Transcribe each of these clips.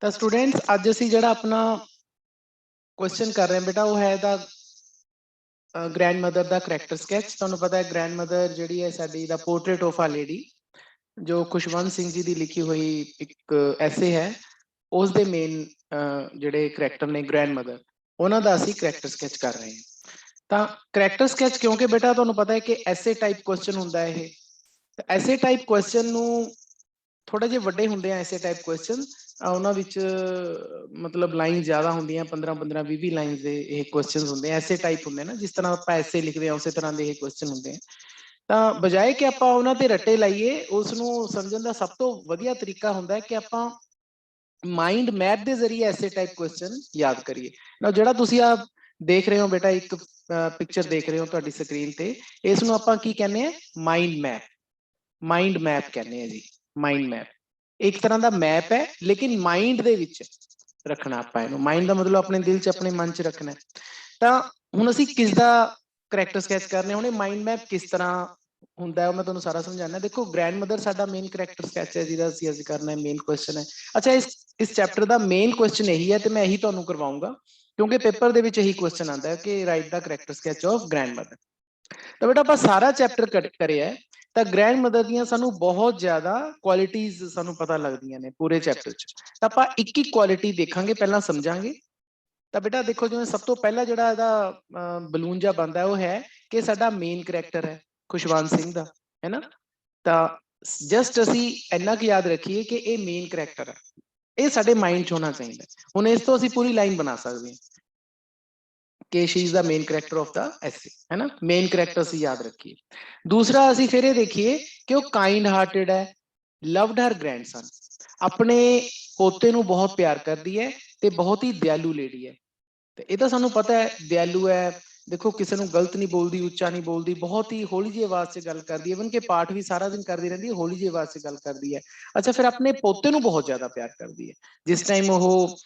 ਤਾਂ ਸਟੂਡੈਂਟਸ ਅੱਜ ਅਸੀਂ ਜਿਹੜਾ ਆਪਣਾ ਕੁਐਸਚਨ ਕਰ ਰਹੇ ਹਾਂ ਬੇਟਾ ਉਹ ਹੈ ਦਾ ਗ੍ਰੈਂਡ ਮਦਰ ਦਾ ਕਰੈਕਟਰ ਸਕੈਚ। ਤੁਹਾਨੂੰ ਪਤਾ ਹੈ ਗ੍ਰੈਂਡ ਮਦਰ ਜਿਹੜੀ ਹੈ ਸਾਡੀ ਦਾ ਪੋਰਟਰੇਟ ਆਫ ਆ ਲੇਡੀ, ਜੋ ਖੁਸ਼ਵੰਤ ਸਿੰਘ ਜੀ ਦੀ ਲਿਖੀ ਹੋਈ ਇੱਕ ਐਸੇ ਹੈ। ਉਸ ਦੇ ਮੇਨ ਜਿਹੜੇ ਕਰੈਕਟਰ ਨੇ ਗ੍ਰੈਂਡ ਮਦਰ, ਉਹਨਾਂ ਦਾ ਅਸੀਂ ਕਰੈਕਟਰ ਸਕੈਚ ਕਰ ਰਹੇ ਹਾਂ। ਤਾਂ ਕਰੈਕਟਰ ਸਕੈਚ ਕਿਉਂਕਿ ਬੇਟਾ ਤੁਹਾਨੂੰ ਪਤਾ ਹੈ ਕਿ ਐਸੇ ਟਾਈਪ ਕੁਐਸਚਨ ਹੁੰਦਾ ਇਹ, ਐਸੇ ਟਾਈਪ ਕੁਐਸਚਨ ਨੂੰ ਥੋੜੇ ਜਿਹੇ ਵੱਡੇ ਹੁੰਦੇ ਆ ਐਸੇ ਟਾਈਪ ਕੁਐਸਚਨ, ਉਹਨਾਂ ਵਿੱਚ ਮਤਲਬ ਲਾਈਨ ਜ਼ਿਆਦਾ ਹੁੰਦੀਆਂ 15-15 20 ਲਾਈਨਸ ਦੇ ਇਹ ਕੁਐਸਚਨਸ ਹੁੰਦੇ ਆ। ਐਸੇ ਟਾਈਪ ਹੁੰਦੇ ਨਾ ਜਿਸ ਤਰ੍ਹਾਂ ਆਪਾਂ ਐਸੇ ਲਿਖਦੇ ਆ ਉਸੇ ਤਰ੍ਹਾਂ ਦੇ ਇਹ ਕੁਐਸਚਨ ਹੁੰਦੇ ਆ। ਤਾਂ ਬਜਾਏ ਕਿ ਆਪਾਂ ਉਹਨਾਂ ਤੇ ਰੱਟੇ ਲਾਈਏ, ਉਸ ਨੂੰ ਸਮਝਣ ਦਾ ਸਭ ਤੋਂ ਵਧੀਆ ਤਰੀਕਾ ਹੁੰਦਾ ਹੈ ਕਿ ਆਪਾਂ ਮਾਈਂਡ ਮੈਪ ਦੇ ਜ਼ਰੀਏ ਐਸੇ ਟਾਈਪ ਕੁਐਸਚਨ ਯਾਦ ਕਰੀਏ ਨਾ। ਜਿਹੜਾ ਤੁਸੀਂ ਆ ਦੇਖ ਰਹੇ ਹੋ ਬੇਟਾ, ਇੱਕ ਪਿਕਚਰ ਦੇਖ ਰਹੇ ਹੋ ਤੁਹਾਡੀ ਸਕਰੀਨ ਤੇ, ਇਸ ਨੂੰ ਆਪਾਂ ਕੀ ਕਹਿੰਦੇ ਆ? Mind map. ਮਾਈਂਡ ਮੈਪ ਕਹਿੰਦੇ ਆ ਜੀ। ਮਾਈਂਡ ਮੈਪ ਇੱਕ ਤਰ੍ਹਾਂ ਦਾ ਮੈਪ ਹੈ, ਲੇਕਿਨ ਮਾਈਂਡ ਦੇ ਵਿੱਚ ਰੱਖਣਾ ਆਪਾਂ ਇਹਨੂੰ। ਮਾਈਂਡ ਦਾ ਮਤਲਬ ਆਪਣੇ ਦਿਲ 'ਚ, ਆਪਣੇ ਮਨ 'ਚ ਰੱਖਣਾ। ਤਾਂ ਹੁਣ ਅਸੀਂ ਕਿਸ ਦਾ ਕਰੈਕਟਰ ਸਕੈਚ ਕਰਨੇ, ਹੁਣ ਇਹ ਮਾਈਂਡ ਮੈਪ ਕਿਸ ਤਰ੍ਹਾਂ ਹੁੰਦਾ ਹੈ ਉਹ ਮੈਂ ਤੁਹਾਨੂੰ ਸਾਰਾ ਸਮਝਾਉਣਾ। ਦੇਖੋ ਗ੍ਰੈਂਡ ਮਦਰ ਸਾਡਾ ਮੇਨ ਕਰੈਕਟਰ ਸਕੈਚ ਹੈ ਜਿਹਦਾ ਅਸੀਂ ਕਰਨਾ ਹੈ, ਮੇਨ ਕੁਐਸਚਨ ਹੈ। ਅੱਛਾ, ਇਸ ਚੈਪਟਰ ਦਾ ਮੇਨ ਕੁਐਸਚਨ ਇਹੀ ਹੈ ਤੇ ਮੈਂ ਇਹੀ ਤੁਹਾਨੂੰ ਕਰਵਾਉਂਗਾ ਕਿਉਂਕਿ ਪੇਪਰ ਦੇ ਵਿੱਚ ਇਹੀ ਕੁਐਸਚਨ ਆਉਂਦਾ ਹੈ ਕਿ write the character sketch of grandmother. ਤਾਂ ਬੇਟਾ ਆਪਾਂ ਸਾਰਾ ਚੈਪਟਰ ਕਰਿਆ ਤਾਂ ਗ੍ਰੈਂਡ ਮਦਰ ਦੀਆਂ ਸਾਨੂੰ ਬਹੁਤ ਜ਼ਿਆਦਾ ਕੁਆਲਿਟੀਜ਼ ਸਾਨੂੰ ਪਤਾ ਲੱਗਦੀਆਂ ਨੇ ਪੂਰੇ ਚੈਪਟਰ 'ਚ। ਤਾਂ ਆਪਾਂ ਇੱਕ ਇੱਕ ਕੁਆਲਿਟੀ ਦੇਖਾਂਗੇ, ਪਹਿਲਾਂ ਸਮਝਾਂਗੇ। ਤਾਂ ਬੇਟਾ ਦੇਖੋ, ਜਿਵੇਂ ਸਭ ਤੋਂ ਪਹਿਲਾਂ ਜਿਹੜਾ ਇਹਦਾ ਬਲੂਨ ਜਿਹਾ ਬਣਦਾ ਉਹ ਹੈ ਕਿ ਸਾਡਾ ਮੇਨ ਕਰੈਕਟਰ ਹੈ ਖੁਸ਼ਵੰਤ ਸਿੰਘ ਦਾ, ਹੈ ਨਾ। ਤਾਂ ਜਸਟ ਅਸੀਂ ਇੰਨਾ ਕੁ ਯਾਦ ਰੱਖੀਏ ਕਿ ਇਹ ਮੇਨ ਕਰੈਕਟਰ ਹੈ, ਇਹ ਸਾਡੇ ਮਾਈਂਡ 'ਚ ਹੋਣਾ ਚਾਹੀਦਾ। ਹੁਣ ਇਸ ਤੋਂ ਅਸੀਂ ਪੂਰੀ ਲਾਈਨ ਬਣਾ ਸਕਦੇ ਹਾਂ ਕਿ she is the main character of the essay, ਹੈ ਨਾ। ਮੇਨ ਕਰੈਕਟਰ ਅਸੀਂ ਯਾਦ ਰੱਖੀਏ। ਦੂਸਰਾ ਅਸੀਂ ਫਿਰ ਇਹ ਦੇਖੀਏ ਕਿ ਉਹ ਕਾइंड हार्टेड ਹੈ, ਲਵਡ ਹਰ ਗ੍ਰੈਂਡਸਨ, ਆਪਣੇ ਪੋਤੇ ਨੂੰ ਬਹੁਤ ਪਿਆਰ ਕਰਦੀ ਹੈ ਤੇ ਬਹੁਤ ਹੀ ਦਿਆਲੂ ਲੇਡੀ ਹੈ। ਤੇ ਇਹ ਤਾਂ ਸਾਨੂੰ ਪਤਾ ਹੈ, ਦਿਆਲੂ ਹੈ। ਦੇਖੋ ਕਿਸੇ ਨੂੰ ਗਲਤ ਨਹੀਂ ਬੋਲਦੀ, ਉੱਚਾ ਨਹੀਂ ਬੋਲਦੀ, ਬਹੁਤ ਹੀ ਹੌਲੀ ਜਿਹੀ ਆਵਾਜ਼ 'ਚ ਗੱਲ ਕਰਦੀ ਹੈ। ਇਵਨ ਕਿ ਪਾਠ ਵੀ ਸਾਰਾ ਦਿਨ ਕਰਦੀ ਰਹਿੰਦੀ ਹੈ, ਹੌਲੀ ਜਿਹੀ ਆਵਾਜ਼ 'ਚ ਗੱਲ ਕਰਦੀ ਹੈ। ਅੱਛਾ, ਫਿਰ ਆਪਣੇ ਪੋਤੇ ਨੂੰ ਬਹੁਤ ਜ਼ਿਆਦਾ ਪਿਆਰ ਕਰਦੀ ਹੈ। ਜਿਸ ਟਾਈਮ ਉਹ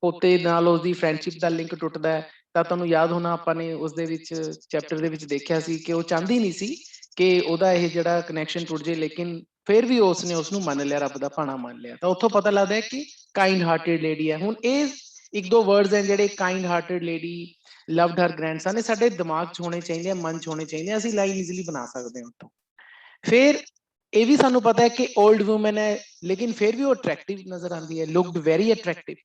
ਪੋਤੇ ਨਾਲ ਉਸਦੀ ਫਰੈਂਡਸ਼ਿਪ ਦਾ ਲਿੰਕ ਟੁੱਟਦਾ ਹੈ ਤਾਂ ਤੁਹਾਨੂੰ ਯਾਦ ਹੋਣਾ ਆਪਾਂ ਨੇ ਉਸਦੇ ਵਿੱਚ ਚੈਪਟਰ ਦੇ ਵਿੱਚ ਦੇਖਿਆ ਸੀ ਕਿ ਉਹ ਚਾਹੁੰਦੀ ਨਹੀਂ ਸੀ ਕਿ ਉਹਦਾ ਇਹ ਜਿਹੜਾ ਕਨੈਕਸ਼ਨ ਟੁੱਟ ਜੇ, ਲੇਕਿਨ ਫਿਰ ਵੀ ਉਸਨੇ ਉਸਨੂੰ ਮੰਨ ਲਿਆ, ਰੱਬ ਦਾ ਭਾਣਾ ਮੰਨ ਲਿਆ। ਤਾਂ ਉੱਥੋਂ ਪਤਾ ਲੱਗਦਾ ਹੈ ਕਿ ਕਾइंड हार्टेड ਲੇਡੀ ਹੈ। ਹੁਣ ਇਹ ਇੱਕ ਦੋ ਵਰਡਸ ਹੈ ਜਿਹੜੇ ਕਾइंड हार्टेड ਲੇਡੀ, ਲਵਡ ਹਰ ਗ੍ਰੈਂਡਸਨ, ਇਹ ਸਾਡੇ ਦਿਮਾਗ 'ਚ ਹੋਣੇ ਚਾਹੀਦੇ ਆ, ਮਨ 'ਚ ਹੋਣੇ ਚਾਹੀਦੇ ਆ, ਅਸੀਂ ਲਾਈਨ ਈਜ਼ੀਲੀ ਬਣਾ ਸਕਦੇ ਹਾਂ ਉੱਥੋਂ। ਫਿਰ ਇਹ ਵੀ ਸਾਨੂੰ ਪਤਾ ਹੈ ਕਿ 올ਡ ਵੂਮਨ ਹੈ, ਲੇਕਿਨ ਫਿਰ ਵੀ ਉਹ ਅਟਰੈਕਟਿਵ ਨਜ਼ਰ ਆਉਂਦੀ ਹੈ, looked very attractive.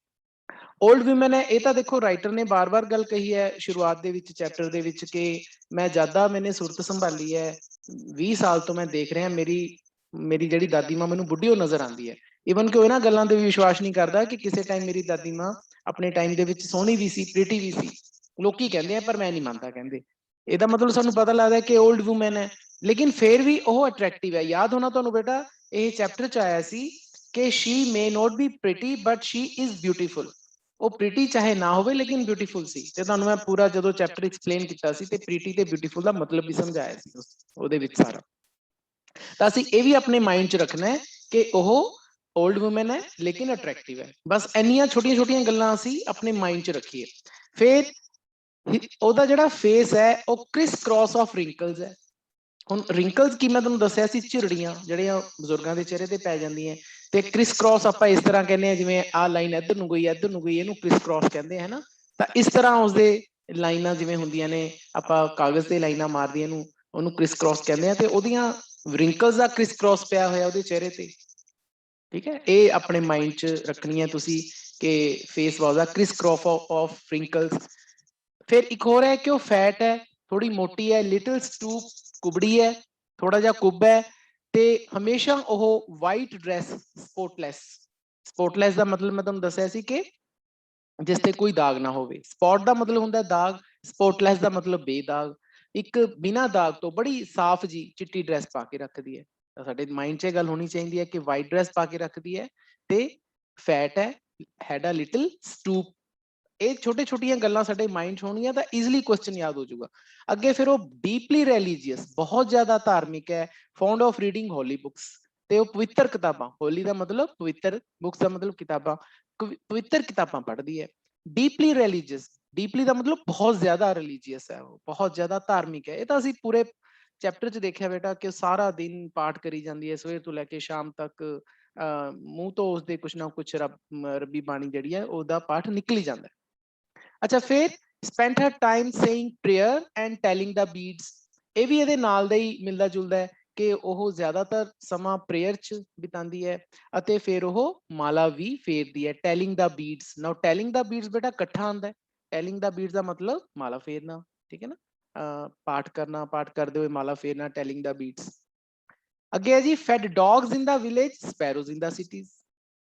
Old woman ਹੈ, ਇਹ ਤਾਂ ਦੇਖੋ ਰਾਈਟਰ ਨੇ ਬਾਰ-ਬਾਰ ਗੱਲ ਕਹੀ ਹੈ ਸ਼ੁਰੂਆਤ ਦੇ ਵਿੱਚ ਚੈਪਟਰ ਦੇ ਵਿੱਚ ਕਿ ਮੈਂ ਜਿਆਦਾ ਮੈਨੇ ਸੁਰਤ ਸੰਭਾਲੀ ਹੈ, 20 ਸਾਲ ਤੋਂ ਮੈਂ ਦੇਖ ਰਿਹਾ ਮੇਰੀ ਜਿਹੜੀ ਦਾਦੀ ਮਾਂ ਮੈਨੂੰ ਬੁੱਢੀ ਉਹ ਨਜ਼ਰ ਆਉਂਦੀ ਹੈ। ਇਵਨ ਕਿ ਉਹ ਇਹਨਾਂ ਗੱਲਾਂ ਤੇ ਵੀ ਵਿਸ਼ਵਾਸ ਨਹੀਂ ਕਰਦਾ ਕਿ ਕਿਸੇ ਟਾਈਮ ਮੇਰੀ ਦਾਦੀ ਮਾਂ ਆਪਣੇ ਟਾਈਮ ਦੇ ਵਿੱਚ ਸੋਹਣੀ ਵੀ ਸੀ, ਪ੍ਰੀਟੀ ਵੀ ਸੀ। ਲੋਕੀ ਕਹਿੰਦੇ ਆ ਪਰ ਮੈਂ ਨਹੀਂ ਮੰਨਦਾ ਕਹਿੰਦੇ। ਇਹਦਾ ਮਤਲਬ ਸਾਨੂੰ ਪਤਾ ਲੱਗਦਾ ਕਿ 올ਡ ਵੂਮਨ ਹੈ, ਲੇਕਿਨ ਫਿਰ ਵੀ ਉਹ ਅਟਰੈਕਟਿਵ ਹੈ। ਯਾਦ ਹੋਣਾ ਤੁਹਾਨੂੰ ਬੇਟਾ, ਇਹ ਚੈਪਟਰ 'ਚ ਆਇਆ ਸੀ ਕਿ she may not be pretty but she is beautiful. ਉਹ ਪ੍ਰੀਟੀ ਚਾਹੇ ਨਾ ਹੋਵੇ ਲੇਕਿਨ ਬਿਊਟੀਫੁਲ ਸੀ। ਤੇ ਤੁਹਾਨੂੰ ਮੈਂ ਪੂਰਾ ਜਦੋਂ ਚੈਪਟਰ ਐਕਸਪਲੇਨ ਕੀਤਾ ਸੀ ਤੇ ਪ੍ਰੀਟੀ ਤੇ ਬਿਊਟੀਫੁਲ ਦਾ ਮਤਲਬ ਵੀ ਸਮਝਾਇਆ ਸੀ ਉਹਦੇ ਵਿੱਚ ਸਾਰਾ। ਤਾਂ ਅਸੀਂ ਇਹ ਵੀ ਆਪਣੇ ਮਾਈਂਡ 'ਚ ਰੱਖਣਾ ਹੈ ਕਿ ਉਹ 올ਡ ਵੂਮਨ ਹੈ ਲੇਕਿਨ ਅਟਰੈਕਟਿਵ ਹੈ। ਬਸ ਇੰਨੀਆਂ ਛੋਟੀਆਂ-ਛੋਟੀਆਂ ਗੱਲਾਂ ਅਸੀਂ ਆਪਣੇ ਮਾਈਂਡ 'ਚ ਰੱਖੀਏ। ਫਿਰ ਉਹਦਾ ਜਿਹੜਾ ਫੇਸ ਹੈ ਉਹ ਕ੍ਰਿਸ ਕ੍ਰਾਸ ਆਫ ਰਿੰਕਲਸ ਹੈ। ਹੁਣ ਰਿੰਕਲਸ ਕੀ ਮੈਂ ਤੁਹਾਨੂੰ ਦੱਸਿਆ ਸੀ, ਝੁਰੜੀਆਂ ਜਿਹੜੀਆਂ ਬਜ਼ੁਰਗਾਂ ਦੇ ਚਿਹਰੇ ਤੇ ਪੈ ਜਾਂਦੀਆਂ। ਤੇ ਕ੍ਰਿਸ ਕ੍ਰਾਸ ਆਪਾਂ ਇਸ ਤਰ੍ਹਾਂ ਕਹਿੰਦੇ ਆ, ਜਿਵੇਂ ਆਹ ਲਾਈਨ ਇੱਧਰ ਨੂੰ ਗਈ, ਇੱਧਰ ਨੂੰ ਗਈ, ਇਹਨੂੰ ਕ੍ਰਿਸ ਕ੍ਰਾਸ ਕਹਿੰਦੇ ਹੈ ਨਾ। ਤਾਂ ਇਸ ਤਰ੍ਹਾਂ ਉਸਦੇ ਲਾਈਨਾਂ ਜਿਵੇਂ ਹੁੰਦੀਆਂ ਨੇ, ਆਪਾਂ ਕਾਗਜ਼ ਤੇ ਲਾਈਨਾਂ ਮਾਰਦੀਆਂ ਇਹਨੂੰ, ਉਹਨੂੰ ਕ੍ਰਿਸ ਕ੍ਰਾਸ ਕਹਿੰਦੇ ਆ। ਤੇ ਉਹਦੀਆਂ ਰਿੰਕਲਸ ਦਾ ਕ੍ਰਿਸ ਕ੍ਰਾਸ ਪਿਆ ਹੋਇਆ ਉਹਦੇ ਚਿਹਰੇ ਤੇ, ਠੀਕ ਹੈ। ਇਹ ਆਪਣੇ ਮਾਈਂਡ 'ਚ ਰੱਖਣੀ ਹੈ ਤੁਸੀਂ ਕਿ face was the criss cross of wrinkles. ਫਿਰ ਇੱਕ ਹੋਰ ਹੈ ਕਿ ਉਹ ਫੈਟ ਹੈ, ਥੋੜੀ ਮੋਟੀ ਹੈ, ਲਿਟਲ ਸਟੂਪ, ਕੁਬੜੀ ਹੈ, ਥੋੜਾ ਜਿਹਾ ਕੁੱਬ ਹੈ, ਤੇ ਹਮੇਸ਼ਾ ਉਹ ਵਾਈਟ ਡਰੈਸ, ਸਪੋਟਲੈਸ ਦਾ ਮਤਲਬ ਮੈਂ ਤੁਹਾਨੂੰ ਦੱਸਿਆ ਸੀ ਕਿ ਜਿਸ ਤੇ ਕੋਈ ਦਾਗ ਨਾ ਹੋਵੇ। ਸਪੌਟ ਦਾ ਮਤਲਬ ਹੁੰਦਾ ਦਾਗ, ਸਪੋਟਲੈਸ ਦਾ ਮਤਲਬ ਬੇਦਾਗ। ਇੱਕ ਬਿਨਾਂ ਦਾਗ ਤੋਂ ਬੜੀ ਸਾਫ਼ ਜੀ ਚਿੱਟੀ ਡਰੈਸ ਪਾ ਕੇ ਰੱਖਦੀ ਹੈ। ਤਾਂ ਸਾਡੇ ਮਾਈਂਡ 'ਚ ਇਹ ਗੱਲ ਹੋਣੀ ਚਾਹੀਦੀ ਹੈ ਕਿ ਵਾਈਟ ਡਰੈਸ ਪਾ ਕੇ ਰੱਖਦੀ ਹੈ ਤੇ ਫੈਟ ਹੈ, ਹੈਡ ਅ ਲਿਟਲ ਸਟੂਪ। ਇਹ ਛੋਟੇ-ਛੋਟੀਆਂ ਗੱਲਾਂ ਸਾਡੇ ਮਾਈਂਡ 'ਚ ਹੋਣਗੀਆਂ ਤਾਂ ਈਜ਼ੀਲੀ ਕੁਐਸਚਨ ਯਾਦ ਹੋ ਜਾਊਗਾ। ਅੱਗੇ ਫਿਰ ਉਹ ਡੀਪਲੀ ਰਿਲੀਜੀਅਸ, ਬਹੁਤ ਜ਼ਿਆਦਾ ਧਾਰਮਿਕ ਹੈ, fond of reading Holi books, ਤੇ ਉਹ ਪਵਿੱਤਰ ਕਿਤਾਬਾਂ, ਹੋਲੀ ਦਾ ਮਤਲਬ ਪਵਿੱਤਰ, ਬੁੱਕਸ ਦਾ ਮਤਲਬ ਕਿਤਾਬਾਂ, ਪਵਿੱਤਰ ਕਿਤਾਬਾਂ ਪੜ੍ਹਦੀ ਹੈ। ਡੀਪਲੀ ਰਿਲੀਜੀਅਸ, ਡੀਪਲੀ ਦਾ ਮਤਲਬ ਬਹੁਤ ਜ਼ਿਆਦਾ ਰਿਲੀਜੀਅਸ ਹੈ, ਉਹ ਬਹੁਤ ਜ਼ਿਆਦਾ ਧਾਰਮਿਕ ਹੈ। ਇਹ ਤਾਂ ਅਸੀਂ ਪੂਰੇ ਚੈਪਟਰ 'ਚ ਦੇਖਿਆ ਬੇਟਾ ਕਿ ਸਾਰਾ ਦਿਨ ਪਾਠ ਕਰੀ ਜਾਂਦੀ ਹੈ, ਸਵੇਰ ਤੋਂ ਲੈ ਕੇ ਸ਼ਾਮ ਤੱਕ, ਮੂੰਹ ਤੋਂ ਉਸਦੇ ਕੁਛ ਨਾ ਕੁਛ ਰੱਬੀ ਬਾਣੀ ਜਿਹੜੀ ਹੈ ਉਹਦਾ ਪਾਠ ਨਿਕਲ ਹੀ ਜਾਂਦਾ। ਅੱਛਾ, ਫਿਰ spent her time saying prayer and telling the beads, ਇਹ ਵੀ ਇਹਦੇ ਨਾਲ ਦਾ ਹੀ ਮਿਲਦਾ ਜੁਲਦਾ ਹੈ ਕਿ ਉਹ ਜ਼ਿਆਦਾਤਰ ਸਮਾਂ ਪ੍ਰੇਅਰ 'ਚ ਬਿਤਾਉਂਦੀ ਹੈ ਅਤੇ ਫਿਰ ਉਹ ਮਾਲਾ ਵੀ ਫੇਰਦੀ ਹੈ। ਟੈਲਿੰਗ ਦਾ ਬੀਡਸ, ਨਾਓ ਟੈਲਿੰਗ ਦਾ ਬੀਡਸ ਬੇਟਾ ਇਕੱਠਾ ਆਉਂਦਾ ਹੈ। ਟੈਲਿੰਗ ਦਾ ਬੀਡਸ ਦਾ ਮਤਲਬ ਮਾਲਾ ਫੇਰਨਾ, ਠੀਕ ਹੈ ਨਾ, ਪਾਠ ਕਰਨਾ, ਪਾਠ ਕਰਦੇ ਹੋਏ ਮਾਲਾ ਫੇਰਨਾ, ਟੈਲਿੰਗ ਦਾ ਬੀਡਸ। ਅੱਗੇ ਹੈ ਜੀ fed dogs in the village, ਸਪੈਰੋਜ਼ in the cities.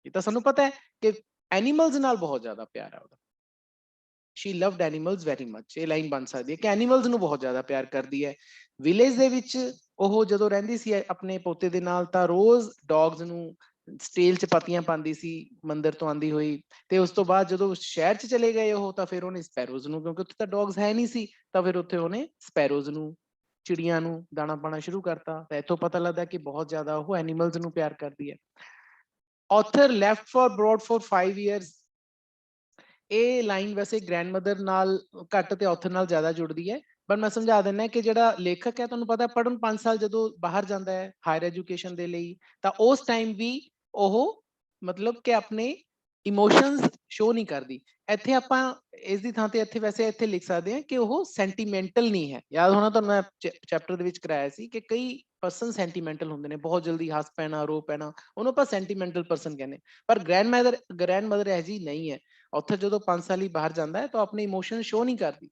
ਇਹ ਤਾਂ ਸਾਨੂੰ ਪਤਾ ਹੈ ਕਿ ਐਨੀਮਲਸ ਨਾਲ ਬਹੁਤ ਜ਼ਿਆਦਾ ਪਿਆਰ ਹੈ ਉਹਦਾ। she loved animals very much, ਇਹ ਲਾਈਨ ਬਣ ਸਕਦੀ ਹੈ ਕਿ ਐਨੀਮਲਸ ਨੂੰ ਬਹੁਤ ਜ਼ਿਆਦਾ ਪਿਆਰ ਕਰਦੀ ਹੈ। ਵਿਲੇਜ ਦੇ ਵਿੱਚ ਉਹ ਜਦੋਂ ਰਹਿੰਦੀ ਸੀ ਆਪਣੇ ਪੋਤੇ ਦੇ ਨਾਲ ਤਾਂ ਰੋਜ਼ ਡੌਗਸ ਨੂੰ ਸਟੇਲ 'ਚ ਪੱਤੀਆਂ ਪਾਉਂਦੀ ਸੀ ਮੰਦਿਰ ਤੋਂ ਆਉਂਦੀ ਹੋਈ, ਤੇ ਉਸ ਤੋਂ ਬਾਅਦ ਜਦੋਂ ਸ਼ਹਿਰ 'ਚ ਚਲੇ ਗਏ ਉਹ ਤਾਂ ਫਿਰ ਉਹਨੇ ਸਪੈਰੋਜ਼ ਨੂੰ, ਕਿਉਂਕਿ ਉੱਥੇ ਤਾਂ ਡੌਗਸ ਹੈ ਨਹੀਂ ਸੀ, ਤਾਂ ਫਿਰ ਉੱਥੇ ਉਹਨੇ ਸਪੈਰੋਜ਼ ਨੂੰ, ਚਿੜੀਆਂ ਨੂੰ ਦਾਣਾ ਪਾਣਾ ਸ਼ੁਰੂ ਕਰਤਾ। ਤਾਂ ਇੱਥੋਂ ਪਤਾ ਲੱਗਦਾ ਕਿ ਬਹੁਤ ਜ਼ਿਆਦਾ ਉਹ ਐਨੀਮਲਸ ਨੂੰ ਪਿਆਰ ਕਰਦੀ ਹੈ। author left for abroad for 5 years, ਇਹ ਲਾਈਨ ਵੈਸੇ ਗ੍ਰੈਂਡਮਦਰ ਨਾਲ ਘੱਟ ਤੇ ਆਥਰ ਨਾਲ ਜ਼ਿਆਦਾ ਜੁੜਦੀ ਹੈ, ਪਰ ਮੈਂ ਸਮਝਾ ਦਿੰਦਾ ਕਿ ਜਿਹੜਾ ਲੇਖਕ ਹੈ ਤੁਹਾਨੂੰ ਪਤਾ ਪੜ੍ਹਨ 5 ਸਾਲ ਜਦੋਂ ਬਾਹਰ ਜਾਂਦਾ ਹੈ ਹਾਇਰ ਐਜੂਕੇਸ਼ਨ ਦੇ ਲਈ, ਤਾਂ ਉਸ ਟਾਈਮ ਵੀ ਉਹ ਮਤਲਬ ਕਿ ਆਪਣੇ ਇਮੋਸ਼ਨਸ ਸ਼ੋ ਨਹੀਂ ਕਰਦੀ। ਇੱਥੇ ਆਪਾਂ ਇਸ ਦੀ ਥਾਂ ਤੇ ਇੱਥੇ ਵੈਸੇ ਇੱਥੇ ਲਿਖ ਸਕਦੇ ਹਾਂ ਕਿ ਉਹ ਸੈਂਟੀਮੈਂਟਲ ਨਹੀਂ ਹੈ। ਯਾਦ ਹੋਣਾ ਤੁਹਾਨੂੰ, ਮੈਂ ਚੈਪਟਰ ਦੇ ਵਿੱਚ ਕਰਾਇਆ ਸੀ ਕਿ ਕਈ ਪਰਸਨ ਸੈਂਟੀਮੈਂਟਲ ਹੁੰਦੇ ਨੇ, ਬਹੁਤ ਜਲਦੀ ਹੱਸ ਪੈਣਾ, ਰੋ ਪੈਣਾ, ਉਹਨੂੰ ਆਪਾਂ ਸੈਂਟੀਮੈਂਟਲ ਪਰਸਨ ਕਹਿੰਦੇ, ਪਰ ਗ੍ਰੈਂਡਮਦਰ ਇਹ ਜੀ ਨਹੀਂ ਹੈ। ਔਥਰ ਜਦੋਂ 5 ਸਾਲ ਹੀ ਬਾਹਰ ਜਾਂਦਾ ਹੈ ਤਾਂ ਆਪਣੇ ਇਮੋਸ਼ਨ ਸ਼ੋ ਨਹੀਂ ਕਰਦੀ